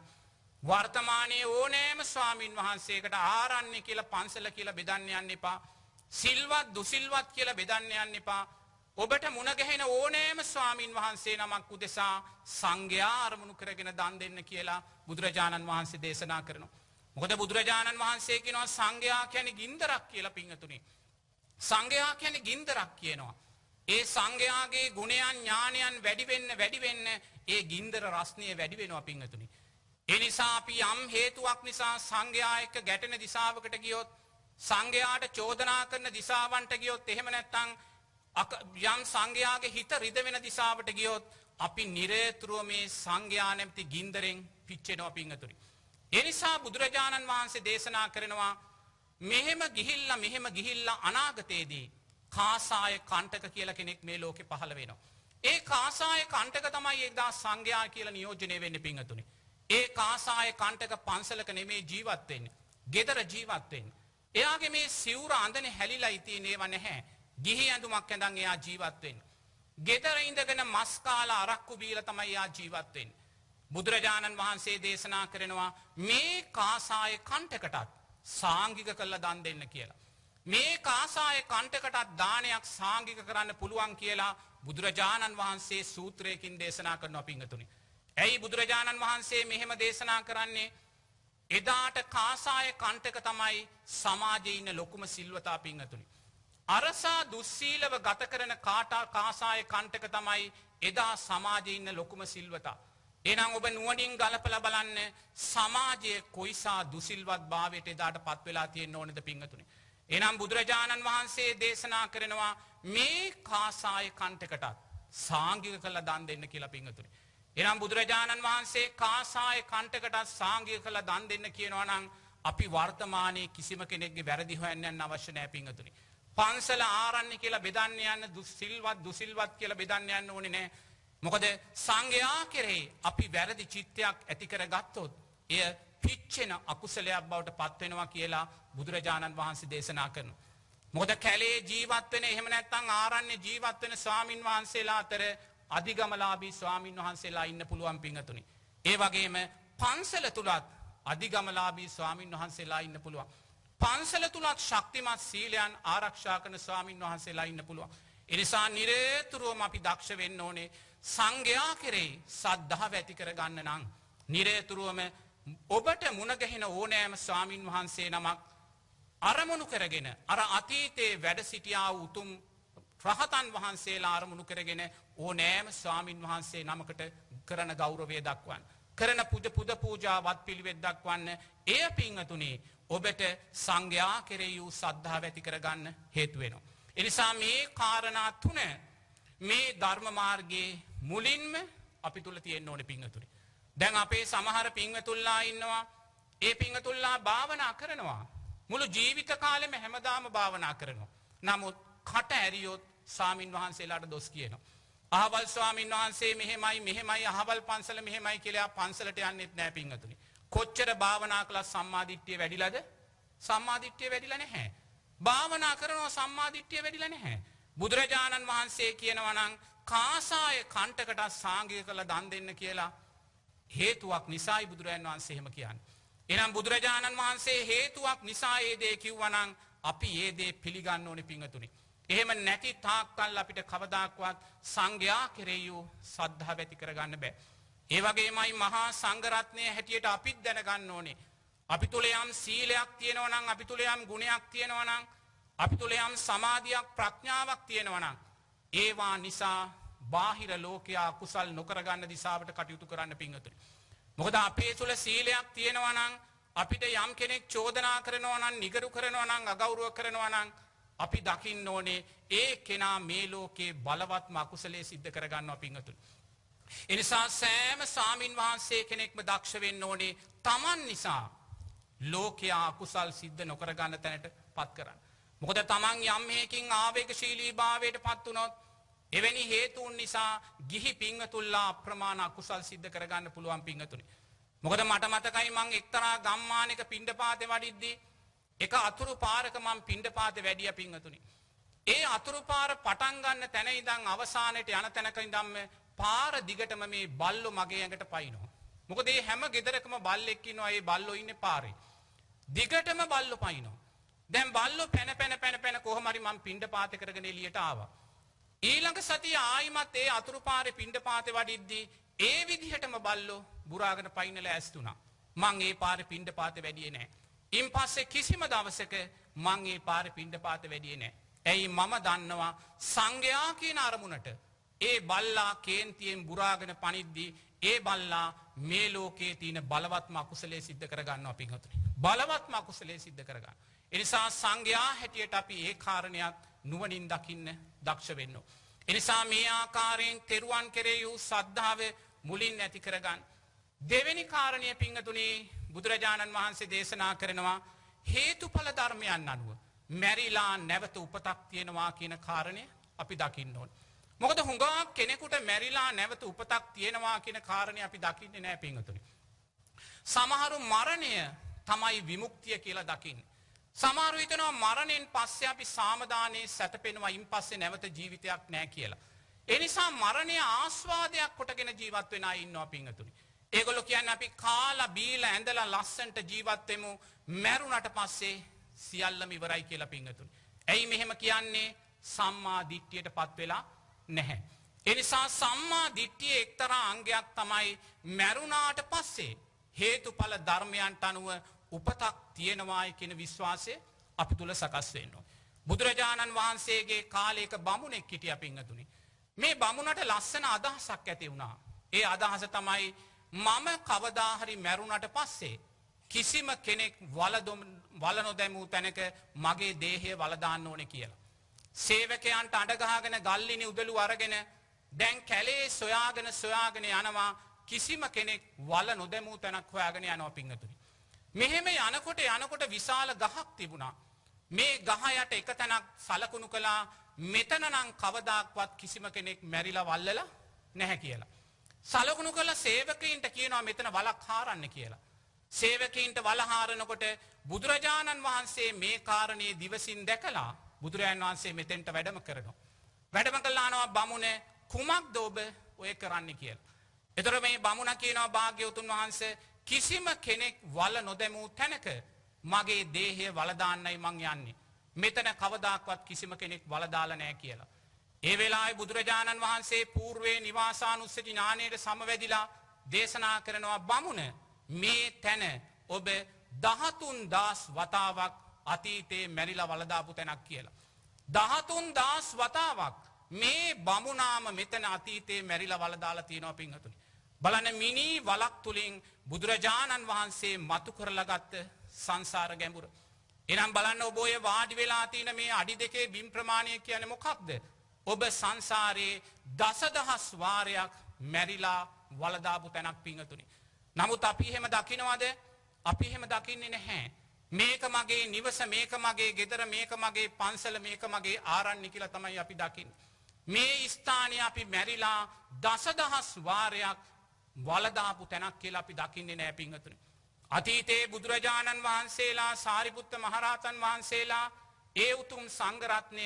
වර්තමානයේ ඕනෑම ස්වාමින් වහන්සේකට ආරණ්‍ය කියලා පන්සල කියලා බෙදන්න යන්න එපා. සිල්වත් දුසිල්වත් කියලා බෙදන්න යන්න එපා. ඔබට මුණ ගැහෙන ඕනෑම ස්වාමින් වහන්සේ නමක් උදෙසා සංඝයා අරමුණු කරගෙන දන් දෙන්න කියලා බුදුරජාණන් වහන්සේ දේශනා කරනවා. මොකද බුදුරජාණන් වහන්සේ කියනවා සංඝයා කියන්නේ ගින්දරක් කියලා පිංගතුනි. සංඝයා කියන්නේ ගින්දරක් කියනවා. ඒ සංඝයාගේ ගුණයන් ඥානයන් වැඩි වෙන්න ඒ ගින්දර රස්නිය වැඩි වෙනවා පිංගතුනි. ඒ නිසා අපි යම් හේතුවක් නිසා සංඝයා එක්ක ගැටෙන දිශාවකට ගියොත් සංඝයාට චෝදනා කරන දිශාවන්ට ගියොත් එහෙම නැත්නම් යම් සංඝයාගේ හිත රිදවෙන දිශාවට ගියොත් අපි නිරේතුරුව මේ සංඝයා නැමැති ගින්දරෙන් පිච්චෙනවා පිංගතුනි. ඒ නිසා බුදුරජාණන් වහන්සේ දේශනා කරනවා මෙහෙම ගිහිල්ලා අනාගතයේදී කාසාය කණ්ඨක කියලා කෙනෙක් මේ ලෝකේ පහළ වෙනවා. ඒ කාසාය කණ්ඨක තමයි එදා සංඝයා කියලා නියෝජනය වෙන්නේ පිංගතුනි. ඒ කාසාය කණ්ඨක පන්සලක නෙමේ ජීවත් වෙන්නේ. ගෙදර ජීවත් වෙන්නේ. එයාගේ මේ සිවුර අඳනේ හැලිලායි තියෙන ඒවා නැහැ. ගිහි ඇඳුමක් ඇඳන් එයා ජීවත් වෙන්නේ. ගෙදර ඉඳගෙන මස් කාලා අරක්කු බීලා තමයි එයා ජීවත් වෙන්නේ. බුදුරජාණන් වහන්සේ දේශනා කරනවා මේ කාසාය කණ්ඨකටත් සාංගික කළා දන් දෙන්න කියලා. මේ කාසාය කණ්ඨකටත් දානයක් සාංගික කරන්න පුළුවන් කියලා බුදුරජාණන් වහන්සේ සූත්‍රයකින් දේශනා කරනවා පිංගතුනි. ඇයි බුදුරජාණන් වහන්සේ මෙහෙම දේශනා කරන්නේ? එදාට කාසාය කණ්ඨක තමයි සමාජයේ ඉන්න ලොකුම සිල්වතා පිංගතුනි. අරසා දුස්සීලව ගත කරන කාසාය කණ්ඨක තමයි එදා සමාජයේ ඉන්න ලොකුම සිල්වතා. එහෙනම් ඔබ නුවණින් ගලපලා බලන්න සමාජයේ කොයිසා දුසිල්වත් භාවයට එදාට පත් වෙලා තියෙන්න ඕනේද පිංගතුනි. එහෙනම් බුදුරජාණන් වහන්සේ දේශනා කරනවා මේ කාසාය කණ්ඨකටත් සාංගික කළා දන් දෙන්න කියලා පිංගතුනි. එහෙනම් බුදුරජාණන් වහන්සේ කාසාය කණ්ඨකටත් සාංගික කළා දන් දෙන්න කියනවා නම් අපි වර්තමානයේ කිසිම කෙනෙක්ගේ වැරදි හොයන්න යන්න අවශ්‍ය නැහැ පිංගතුනි. පන්සල ආරණ්‍ය කියලා බෙදන්න යන්න දුසිල්වත් කියලා බෙදන්න යන්න ඕනේ නැහැ. මොකද සංඝයා කෙරෙහි අපි වැරදි චිත්තයක් ඇති කරගත්තොත් එය පිච්චෙන අකුසලයක් බවට පත් වෙනවා කියලා බුදුරජාණන් වහන්සේ දේශනා කරනවා. මොකද කැලේ ජීවත් වෙන එහෙම නැත්නම් ආරණ්‍ය ජීවත් වෙන ස්වාමින් වහන්සේලා අතර අධිගමලාභී ස්වාමින් වහන්සේලා ඉන්න පුළුවන් පිංගතුනි. ඒ වගේම පන්සල තුලත් අධිගමලාභී ස්වාමින් වහන්සේලා ඉන්න පුළුවන්. පන්සල තුලත් ශක්තිමත් සීලයන් ආරක්ෂා කරන ස්වාමින් වහන්සේලා ඉන්න පුළුවන්. ඒ නිසා නිරේතුරුවම අපි දක්ෂ වෙන්න ඕනේ සංඝයා කෙරෙහි සද්ධාව ඇති කරගන්න නම් නිරේතුරුවම ඔබට මුණ ගැහෙන ඕනෑම ස්වාමින් වහන්සේ නමක් අරමුණු කරගෙන අර අතීතයේ වැඩ සිටියා වූ උතුම් රහතන් වහන්සේලා අරමුණු කරගෙන ඕනෑම ස්වාමින් වහන්සේ නමකට කරන ගෞරවය දක්වන්න. කරන පුද පූජා වත් පිළිවෙත් දක්වන්න. එය පිංගතුනි ඔබට සංඝයා කෙරෙහි වූ සද්ධාව ඇති කරගන්න හේතු වෙනවා. ඒ නිසා මේ කාරණා තුන මේ ධර්ම මාර්ගයේ මුලින්ම අපි තුල තියෙන්න ඕනේ පිංගතුනි. දැන් අපේ සමහර පිංගතුල්ලා ඉන්නවා. ඒ පිංගතුල්ලා භාවනා කරනවා. මුළු ජීවිත කාලෙම හැමදාම භාවනා කරනවා. නමුත් කට ඇරියොත් ස්වාමින් වහන්සේලාට දොස් කියනවා. අහවල් ස්වාමින් වහන්සේ මෙහෙමයි අහවල් පන්සල මෙහෙමයි කියලා පන්සලට යන්නෙත් නෑ පිංගතුනි. කොච්චර භාවනා කළා සම්මාදිට්ඨිය වැඩිලාද? සම්මාදිට්ඨිය වැඩිලා නැහැ. භාවනා කරනවා සම්මාදිට්ඨිය වැඩිලා නැහැ. බුදුරජාණන් වහන්සේ කියනවා නම් කාසාය කණ්ඨකට සාංගය කළ දන් දෙන්න කියලා හේතුවක් නිසායි බුදුරජාණන් වහන්සේ එහෙම කියන්නේ. එහෙනම් බුදුරජාණන් වහන්සේ හේතුවක් නිසා ඒ දේ කිව්වනම් අපි ඒ දේ පිළිගන්න ඕනේ පිංගතුනි. එහෙම නැති තාක්කල් අපිට කවදාක්වත් සංඝයා කෙරෙහි සද්ධාව ඇති කරගන්න බෑ. ඒ වගේමයි මහා සංඝරත්නය හැටියට අපිත් දැනගන්න ඕනේ. අපි තුල යම් සීලයක් තියෙනවා නම්, අපි තුල යම් ගුණයක් තියෙනවා නම්, අපි තුල යම් සමාධියක් ප්‍රඥාවක් තියෙනවා නම්, ඒවා නිසා බාහිර ලෝකයා කුසල් නොකර ගන්න දිශාවට කටයුතු කරන්න පිංගතුනි. මොකද අපේ තුල සීලයක් තියෙනවා නම්, අපිට යම් කෙනෙක් චෝදනා කරනවා නම්, නිගරු කරනවා නම්, අගෞරව කරනවා නම්, අපි දකින්න ඕනේ ඒ කෙනා මේ ලෝකේ බලවත්ම අකුසලයේ සිද්ධ කරගන්නවා පිංගතුනි. ඒ නිසා සෑම සාමින් වහන්සේ කෙනෙක්ම දක්ෂ වෙන්න ඕනේ තමන් නිසා ලෝකයා අකුසල් සිද්ධ නොකර ගන්න තැනට පත් කරන්න. මොකද තමන් යම් හේකින් ආවේගශීලී භාවයට පත් වුණොත් එවැනි හේතුන් නිසා ගිහි පිංගතුල්ලා අප්‍රමාණ අකුසල් සිද්ධ කරගන්න පුළුවන් පිංගතුනි. මොකද මට මතකයි මං එක්තරා ගම්මානයක පිණ්ඩපාතේ වඩිද්දී එක අතුරු පාරක මං පිණ්ඩපාතේ වැඩිය පිංගතුනි. ඒ අතුරු පාර පටන් ගන්න තැන ඉඳන් අවසානයේ යන තැනක ඉඳන්ම පාර දිගටම මේ බල්ලෝ මගේ ඇඟට පයින්නවා. මොකද මේ හැම ගෙදරකම බල්ලෙක් ඉන්නවා. ඒ බල්ලෝ ඉන්නේ පාරේ. දිගටම බල්ලෝ පයින්නවා. දැන් බල්ලෝ පැන කොහොම හරි මං පිණ්ඩපාතේ කරගෙන එළියට ආවා. ඊළඟ සතිය ආයිමත් ඒ අතුරු පාරේ පිණ්ඩපාතේ වඩිද්දී ඒ විදිහටම බල්ලෝ බුරාගෙන පයින්නලා ඇස්තුණා. මං ඒ පාරේ පිණ්ඩපාතේ වැඩියේ නැහැ. ඉන් පස්සේ කිසිම දවසක මං ඒ පාරේ පිණ්ඩපාතේ වැඩියේ නැහැ. ඇයි මම දන්නවා සංඝයා කියන අරමුණට ඒ බල්ලා කේන්තියෙන් බුරාගෙන පනිද්දී ඒ බල්ලා මේ ලෝකයේ තියෙන බලවත්ම අකුසලයේ සිද්ධ කර ගන්නවා පින්වතුනි. බලවත්ම අකුසලයේ සිද්ධ කර ගන්න. ඒ නිසා සංඝයා හැටියට අපි ඒ කාරණයක් නුවණින් දකින්න දක්ෂ වෙන්න ඕන. ඒ නිසා මේ ආකාරයෙන් තෙරුවන් කෙරෙහි වූ ශ්‍රද්ධාව මුලින් ඇති කරගන්න. දෙවෙනි කාරණය පින්වතුනි බුදුරජාණන් වහන්සේ දේශනා කරනවා හේතුඵල ධර්මයන් අනුව මැරිලා නැවත උපතක් තියෙනවා කියන කාරණය අපි දකින්න ඕන. මොකද හුඟක් කෙනෙකුට මැරිලා නැවත උපතක් තියෙනවා කියන කාරණය අපි දකින්නේ නැහැ පින්වතුනි. සමහරු මරණය තමයි විමුක්තිය කියලා දකින්නේ. සමහරු හිතනවා මරණයෙන් පස්සේ අපි සාමදානේ සැතපෙනවා, ඉන් පස්සේ නැවත ජීවිතයක් නැහැ කියලා. ඒ නිසා මරණය ආස්වාදයක් කොටගෙන ජීවත් වෙන අය ඉන්නවා පින්වතුනි. ඒගොල්ලෝ කියන්නේ අපි කාලා බීලා ඇඳලා ලස්සන්ට ජීවත් වෙමු, මැරුණට පස්සේ සියල්ලම ඉවරයි කියලා පින්වතුනි. ඇයි මෙහෙම කියන්නේ? සම්මා දිට්ඨියටපත් වෙලා නැහැ. ඒ නිසා සම්මා දිට්ඨියේ එක්තරා අංගයක් තමයි මැරුණාට පස්සේ හේතුඵල ධර්මයන්ට අනුව උපතක් තියෙනවායි කියන විශ්වාසය අපි තුල සකස් වෙන්න ඕනේ. බුදුරජාණන් වහන්සේගේ කාලයක බමුණෙක් හිටියා පින්වතුනි. මේ බමුණට ලස්සන අදහසක් ඇති වුණා. ඒ අදහස තමයි මම කවදා හරි මැරුණට පස්සේ කිසිම කෙනෙක් වල නොදැමූ තැනක මගේ දේහය වල දාන්න ඕනේ කියලා. සේවකයන්ට අඬ ගහගෙන ගල්ලිනි උදළු අරගෙන දැන් කැලේ සොයාගෙන යනවා. කිසිම කෙනෙක් වල නොදැමූ තැනක් හොයාගෙන යනවා පින්වතුනි. මෙහෙම යනකොට විශාල ගහක් තිබුණා. මේ ගහ යට එක තැනක් සලකුණු කළා. මෙතන නම් කවදාක්වත් කිසිම කෙනෙක් මැරිලා වල්ලලා නැහැ කියලා. සලකුණු කළ සේවකයින්ට කියනවා මෙතන වලක් හාරන්න කියලා. සේවකයින්ට වල හාරනකොට බුදුරජාණන් වහන්සේ මේ කාරණේ දිවසින් දැකලා බුදුරජාණන් වහන්සේ මෙතෙන්ට වැඩම කරනවා. වැඩම කළා අහනවා බමුණේ කුමක්ද ඔබ ඔය කරන්න කියලා. එතකොට මේ බමුණ කියනවා භාග්‍යවතුන් වහන්සේ කිසිම කෙනෙක් වල නොදැමූ තැනක මගේ දේහය වල දාන්නයි මං යන්නේ. මෙතන කවදාක්වත් කිසිම කෙනෙක් වල දාලා නැහැ කියලා. ඒ වෙලාවේ බුදුරජාණන් වහන්සේ పూర్වේ නිවාසානුස්සති ඥානයේ සමවැදිලා දේශනා කරනවා බමුණ මේ තැන ඔබ 13000 වතාවක් අතීතේ මැරිලා වල දාපු තැනක් කියලා. 13000 වතාවක් මේ බමුණාම මෙතන අතීතේ මැරිලා වල දාලා තියෙනවා පින්වතුනි. බලන්න මිනි වලක් තුලින් බුදුරජාණන් වහන්සේ මතු කරලා ගත්ත සංසාර ගැඹුර. එනම් බලන්න ඔබ ඔය වාඩි වෙලා තියෙන මේ අඩි දෙකේ බිම් ප්‍රමාණය කියන්නේ මොකක්ද? ඔබ සංසාරේ දසදහස් වාරයක් මැරිලා වල දාපු තැනක් පින්වතුනි. නමුත් අපි එහෙම දකින්නවද? අපි එහෙම දකින්නේ නැහැ. මේක මගේ නිවස, මේක මගේ ගෙදර, මේක මගේ පන්සල, මේක මගේ ආරණ්‍ය කියලා තමයි අපි දකින්නේ. මේ ස්ථානයේ අපි මැරිලා දසදහස් වාරයක් වලදාපු තැනක් කියලා අපි දකින්නේ නැහැ පින්වතුනි. අතීතයේ බුදුරජාණන් වහන්සේලා, සාරිපුත්ත මහරහතන් වහන්සේලා, ඒ උතුම් සංඝ රත්නය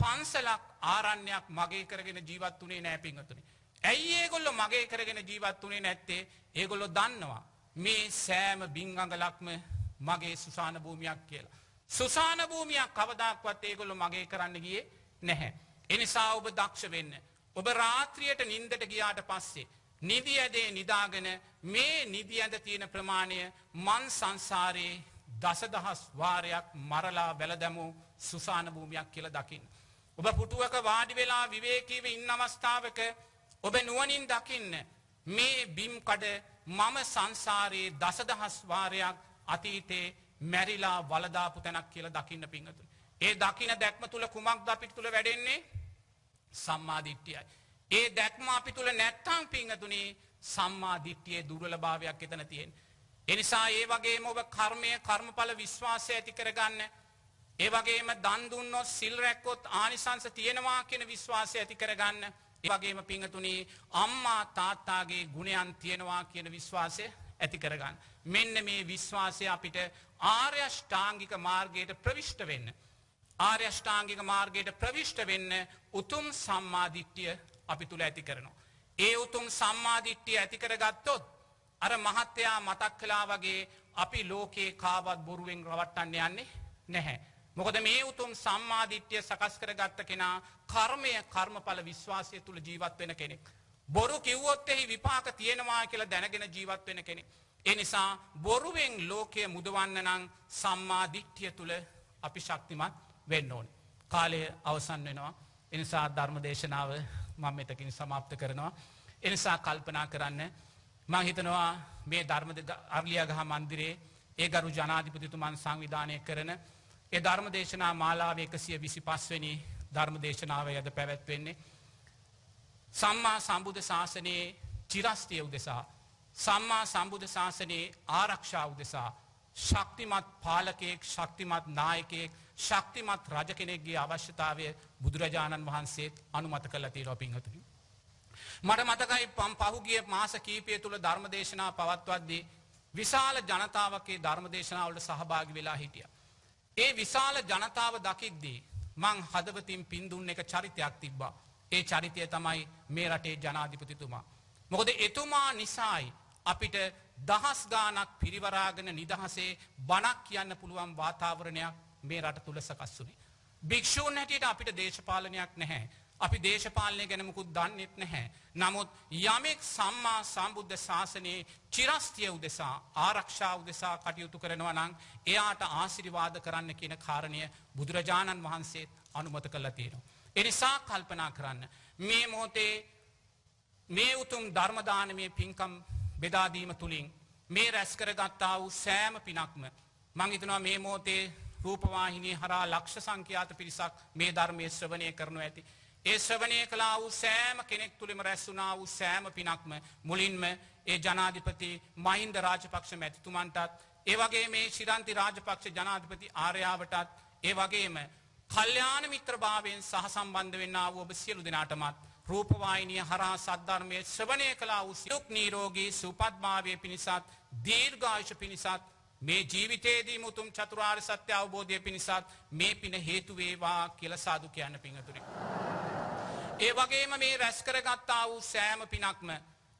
පන්සලක් ආරණ්‍යයක් මගේ කරගෙන ජීවත් වුණේ නෑ පිංගතුනි. ඇයි ඒගොල්ලෝ මගේ කරගෙන ජීවත් වුණේ නැත්තේ? ඒගොල්ලෝ දන්නවා මේ සෑම බින්ගඟලක්ම මගේ සුසාන භූමියක් කියලා. සුසාන භූමියක් කවදාක්වත් ඒගොල්ලෝ මගේ කරන්න ගියේ නැහැ. ඒ නිසා ඔබ දක්ෂ වෙන්න. ඔබ රාත්‍රියට නිින්දට ගියාට පස්සේ නිදි ඇදේ නිදාගෙන මේ නිදි ඇද තියෙන ප්‍රමාණය මන් සංසාරේ දසදහස් වාරයක් මරලා වැළදැමූ සුසාන භූමියක් කියලා දකින්න. ඔබ පුටුවක වාඩි වෙලා විවේකීව ඉන්න අවස්ථාවක ඔබ නුවණින් දකින්න මේ බිම් කඩ මම සංසාරයේ දසදහස් වාරයක් අතීතේ මැරිලා වලදාපු තැනක් කියලා දකින්න පිංගතුනි. ඒ දකින්න දැක්ම තුල කුමක්ද අපිට තුල වැඩෙන්නේ? සම්මා දිට්ඨියයි. ඒ දැක්ම අපි තුල නැත්තම් පිංගතුනි සම්මා දිට්ඨියේ දුර්වලභාවයක් එතන තියෙන්නේ. ඒ නිසා ඒ වගේම ඔබ කර්මය කර්මඵල විශ්වාසය ඇති කරගන්න. ඒ වගේම දන් දුන්නොත් සිල් රැක්කොත් ආනිසංස තියෙනවා කියන විශ්වාසය ඇති කරගන්න. ඒ වගේම පිංගතුනි අම්මා තාත්තාගේ ගුණයන් තියෙනවා කියන විශ්වාසය ඇති කරගන්න. මෙන්න මේ විශ්වාසය අපිට ආර්ය අෂ්ටාංගික මාර්ගයට ප්‍රවිෂ්ඨ වෙන්න. ආර්ය අෂ්ටාංගික මාර්ගයට ප්‍රවිෂ්ඨ වෙන්න උතුම් සම්මා දිට්ඨිය අපි තුල ඇති කරනවා. ඒ උතුම් සම්මා දිට්ඨිය ඇති කරගත්තොත් අර මහත්තයා මතක් කළා වගේ අපි ලෝකේ කාවත් බොරුවෙන් රවට්ටන්න යන්නේ නැහැ. මොකද මේ උතුම් සම්මා දිට්ඨිය සකස් කරගත්ත කෙනා කර්මය කර්මඵල විශ්වාසය තුල ජීවත් වෙන කෙනෙක්. බොරු කිව්වොත් එහි විපාක තියෙනවා කියලා දැනගෙන ජීවත් වෙන කෙනෙක්. ඒ නිසා බොරුවෙන් ලෝකය මුදවන්න නම් සම්මා දිට්ඨිය තුල අපි ශක්තිමත් වෙන්න ඕනේ. කාලය අවසන් වෙනවා. ඒ නිසා ධර්ම දේශනාව මම මෙතකින් සමාප්ත කරනවා. ඒ නිසා කල්පනා කරන්න මම හිතනවා මේ අර්ලියගහ මන්දිරයේ ඒ ගරු ජනාධිපතිතුමන් සංවිධානය කරන ඒ ධර්ම දේශනා මාලාවේ 125 වෙනි ධර්ම දේශනාව යද පැවැත්වෙන්නේ සම්මා සම්බුද්ධ ශාසනයේ චිරස්තිය උදෙසා සම්මා සම්බුද්ධ ශාසනයේ ආරක්ෂාව උදෙසා ශක්තිමත් පාලකයෙක් ශක්තිමත් නායකයෙක් ශක්තිමත් රජ කෙනෙක්ගේ අවශ්‍යතාවය බුදුරජාණන් වහන්සේත් අනුමත කළා තියෙනවා පින්වතුනි. මට මතකයි පහුගිය මාස කීපය තුල ධර්ම දේශනා පවත්වද්දී විශාල ජනතාවක් ඒ ධර්ම දේශනා වලට සහභාගී වෙලා හිටියා. ඒ විශාල ජනතාව දකිද්දී මං හදවතින් පින් දුන්න එක චරිතයක් තිබ්බා. ඒ චරිතය තමයි මේ රටේ ජනාධිපතිතුමා. මොකද එතුමා නිසායි අපිට දහස් ගාණක් පිරිවරාගෙන නිදහසේ බණක් කියන්න පුළුවන් වාතාවරණයක් මේ රට තුල සකස් වුණේ. භික්ෂූන් හැටියට අපිට දේශපාලනයක් නැහැ. අපි දේශපාලනය ගැන මුකුත් දන්නෙත් නැහැ. නමුත් යමෙක් සම්මා සම්බුද්ධ ශාසනයේ චිරස්තිය උදෙසා ආරක්ෂා උදෙසා කටයුතු කරනවා නම් එයාට ආශිර්වාද කරන්න කියන කාරණය බුදුරජාණන් වහන්සේ අනුමත කළා තියෙනවා. ඒ නිසා කල්පනා කරන්න මේ මොහොතේ මේ උතුම් ධර්ම දානමය පින්කම් බෙදා දීම තුලින් මේ රැස් කරගත්තා වූ සෑම පිනක්ම මම හිතනවා මේ මොහොතේ රූපවාහිනිය හරහා ලක්ෂ සංඛ්‍යාත පිරිසක් මේ ධර්මයේ ශ්‍රවණය කරනවා ඇති. ඒ ශ්‍රවණය කළා වූ සෑම කෙනෙක් තුලින්ම රැස් වුණා වූ සෑම පිනක්ම මුලින්ම ඒ ජනාධිපති මහින්ද රාජපක්ෂ මැතිතුමන්ටත් ඒ වගේම මේ ශිරන්ති රාජපක්ෂ ජනාධිපති ආර්යාවටත් ඒ වගේම කල්යාණ මිත්‍රභාවයෙන් සහසම්බන්ධ වෙන්නා වූ ඔබ සියලු දෙනාටමත් රූපවාහිනිය හරහා සද්ධර්මයේ ශ්‍රවණය කළා වූ සියලු නිරෝගී සුවපත්භාවයේ පිණිසත් දීර්ඝායුෂ පිණිසත් මේ ජීවිතයේදී මුතුම් චතුරාර්ය සත්‍ය අවබෝධය පිණිසත් මේ පින හේතු වේවා කියලා සාදු කියන්න පිංගතුනි. ඒ වගේම මේ රැස් කරගත්තා වූ සෑම පිනක්ම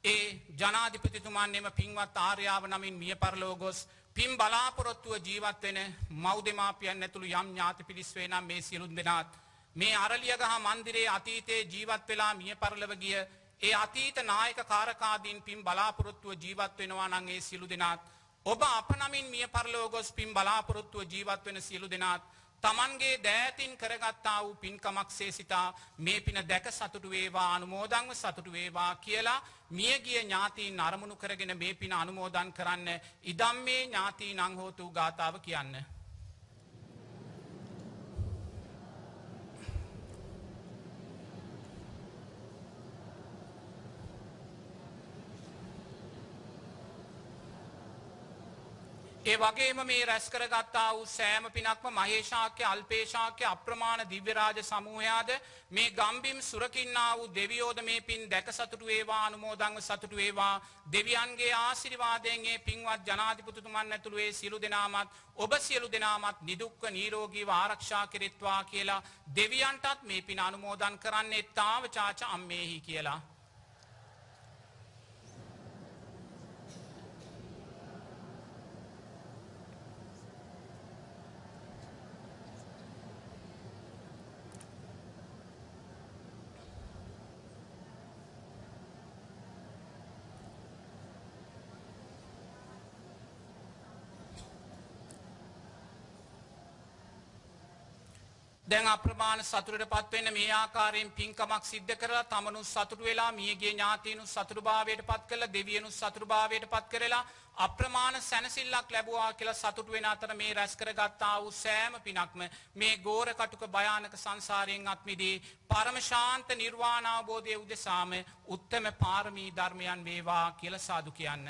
ඒ ජනාධිපතිතුමන් එම පින්වත් ආර්යාව නමින් මිය පරලොව ගොස් පින් බලාපොරොත්තුව ජීවත් වෙන මව් දෙමාපියන් ඇතුළු යම් ඥාති පිරිස් වේ නම් මේ සියලු දෙනාත් මේ අරලියගහ මන්දිරයේ අතීතයේ ජීවත් වෙලා මිය පරලොව ගිය ඒ අතීත නායක කාරකාදීන් පින් බලාපොරොත්තුව ජීවත් වෙනවා නම් ඒ සියලු දෙනාත් ඔබ අප නමින් මිය පරලොව ගොස් පින් බලාපොරොත්තුව ජීවත් වෙන සියලු දෙනාත් තමන්ගේ දෑතින් කරගත්තා වූ පින්කමක් සේසිතා මේ පින දැක සතුටු වේවා අනුමෝදන්ව සතුටු වේවා කියලා මියගිය ඥාතීන් අරමුණු කරගෙන මේ පින අනුමෝදන් කරන්න ඉදම්මේ ඥාතීනං හෝතු ගාතාව කියන්න. ඒ වගේම මේ රැස් කරගත්තා වූ සෑම පිනක්ම මහේශාක්‍ය අල්පේශාක්‍ය අප්‍රමාණ දිව්‍ය රාජ සමූහයාද මේ ගම්බිම් සුරකින්නා වූ දෙවියෝද මේ පින් දැක සතුටු වේවා අනුමෝදන්ව සතුටු වේවා දෙවියන්ගේ ආශිර්වාදයෙන් මේ පින්වත් ජනාධිපතිතුමන් ඇතුළු ඒ සියලු දෙනාමත් ඔබ සියලු දෙනාමත් නිදුක්ව නිරෝගීව ආරක්ෂා කෙරෙත්වා කියලා දෙවියන්ටත් මේ පින අනුමෝදන් කරන්නේ තාව චාච අම්මේහි කියලා. දැන් අප්‍රමාණ සතුටට පත්වෙන්න මේ ආකාරයෙන් පින්කමක් සිද්ධ කරලා තමනුත් සතුටු වෙලා මියගේ ඥාතීනුත් සතුටුභාවයට පත් කරලා දෙවියනුත් සතුටුභාවයට පත් කරලා අප්‍රමාණ සැනසෙල්ලක් ලැබුවා කියලා සතුටු වෙන අතර මේ රැස් කරගත්තා වූ සෑම පිනක්ම මේ ගෝර කටුක භයානක සංසාරයෙන් අත් මිදී පරම ශාන්ත නිර්වාණ අවබෝධය උදෙසාම උත්තම පාරමී ධර්මයන් වේවා කියලා සාදු කියන්න.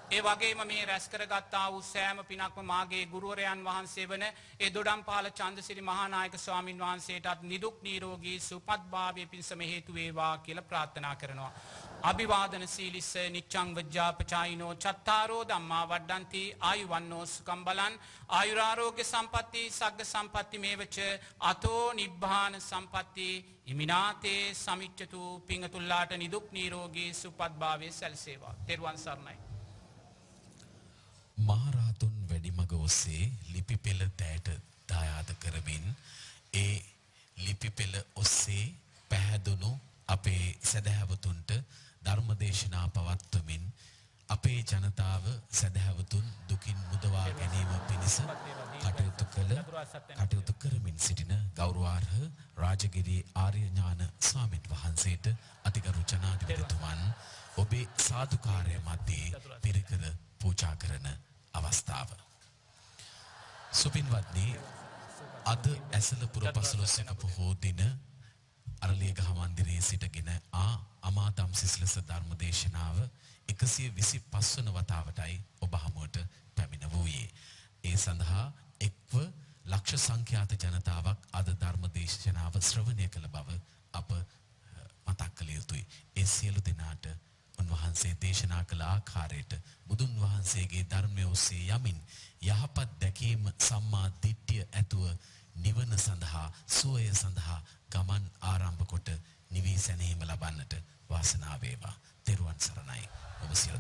ඒ වගේම මේ රැස් කරගත්තා වූ සෑම පිනක්ම මාගේ ගුරුවරයන් වහන්සේ වන ඒ දොඩම්පාල චන්දසිරි මහානායක ස්වාමින් වහන්සේටත් නිදුක් නිරෝගී සුවපත්භාවය පිණිසම හේතු වේවා කියලා ප්‍රාර්ථනා කරනවා. අභිවාදන සීලිස්ස නිච්ඡං වජ්ජාපචායිනෝ චත්තාරෝ ධම්මා වඩ්ඩಂತಿ ආයුවන්නෝ සුඛං බලං ආයුරාෝග්‍ය සම්පatti සග්ග සම්පatti මේවච අතෝ නිබ්බාන සම්පatti ඉමිනාතේ සමිච්ඡතු පිංගතුල්ලාට නිදුක් නිරෝගී සුවපත්භාවය සැලසේවා. තෙරුවන් සරණයි. මහරහතුන් වැඩිමග ඔස්සේ ලිපි පෙළ දෑට දායාද කරමින් ඒ ලිපි පෙළ ඔස්සේ පැහැදුණු අපේ සදහැවතුන්ට ධර්මදේශනා පවත්වමින් අපේ ජනතාව සදහැවතුන් දුකින් මුදවා ගැනීම පිණිස කටයුතු කරමින් සිටින ගෞරවාර්හ රාජගිරි ආර්ය ඥාන ස්වාමීන් වහන්සේට අතිගරු ජනාධිපතිතුමන් ඔබේ සාදුකාරය මැද්දේ පිරිකර පූජා කරන අවස්ථාව. සුපින්වත්නි, අද ඇසලපුර පසළොස්වක පොහෝ දින අරලියගහ මන්දිරයේ සිටගෙන අමාදම් සිසිලස ධර්ම දේශනාව 125 වන වතාවටයි ඔබ හමුවට පැමිණ වූයේ. ඒ සඳහා එක්ව ලක්ෂ සංඛ්‍යාත ජනතාවක් අද ධර්ම දේශනාව ශ්‍රවණය කළ බව අප මතක් කළ යුතුයි. ඒ සියලු දෙනාට උන්වහන්සේ දේශනා කළ ආකාරයට බුදුන් වහන්සේගේ ධර්මය ඔස්සේ යමින් යහපත් දැකීම සම්මා දිට්ඨිය ඇතුව නිවන සඳහා සුවය සඳහා ගමන් ආරම්භ කොට නිවී සැනීම ලබන්නට වාසනාව වේවා. තෙරුවන් සරණයි. ඔබ සියලු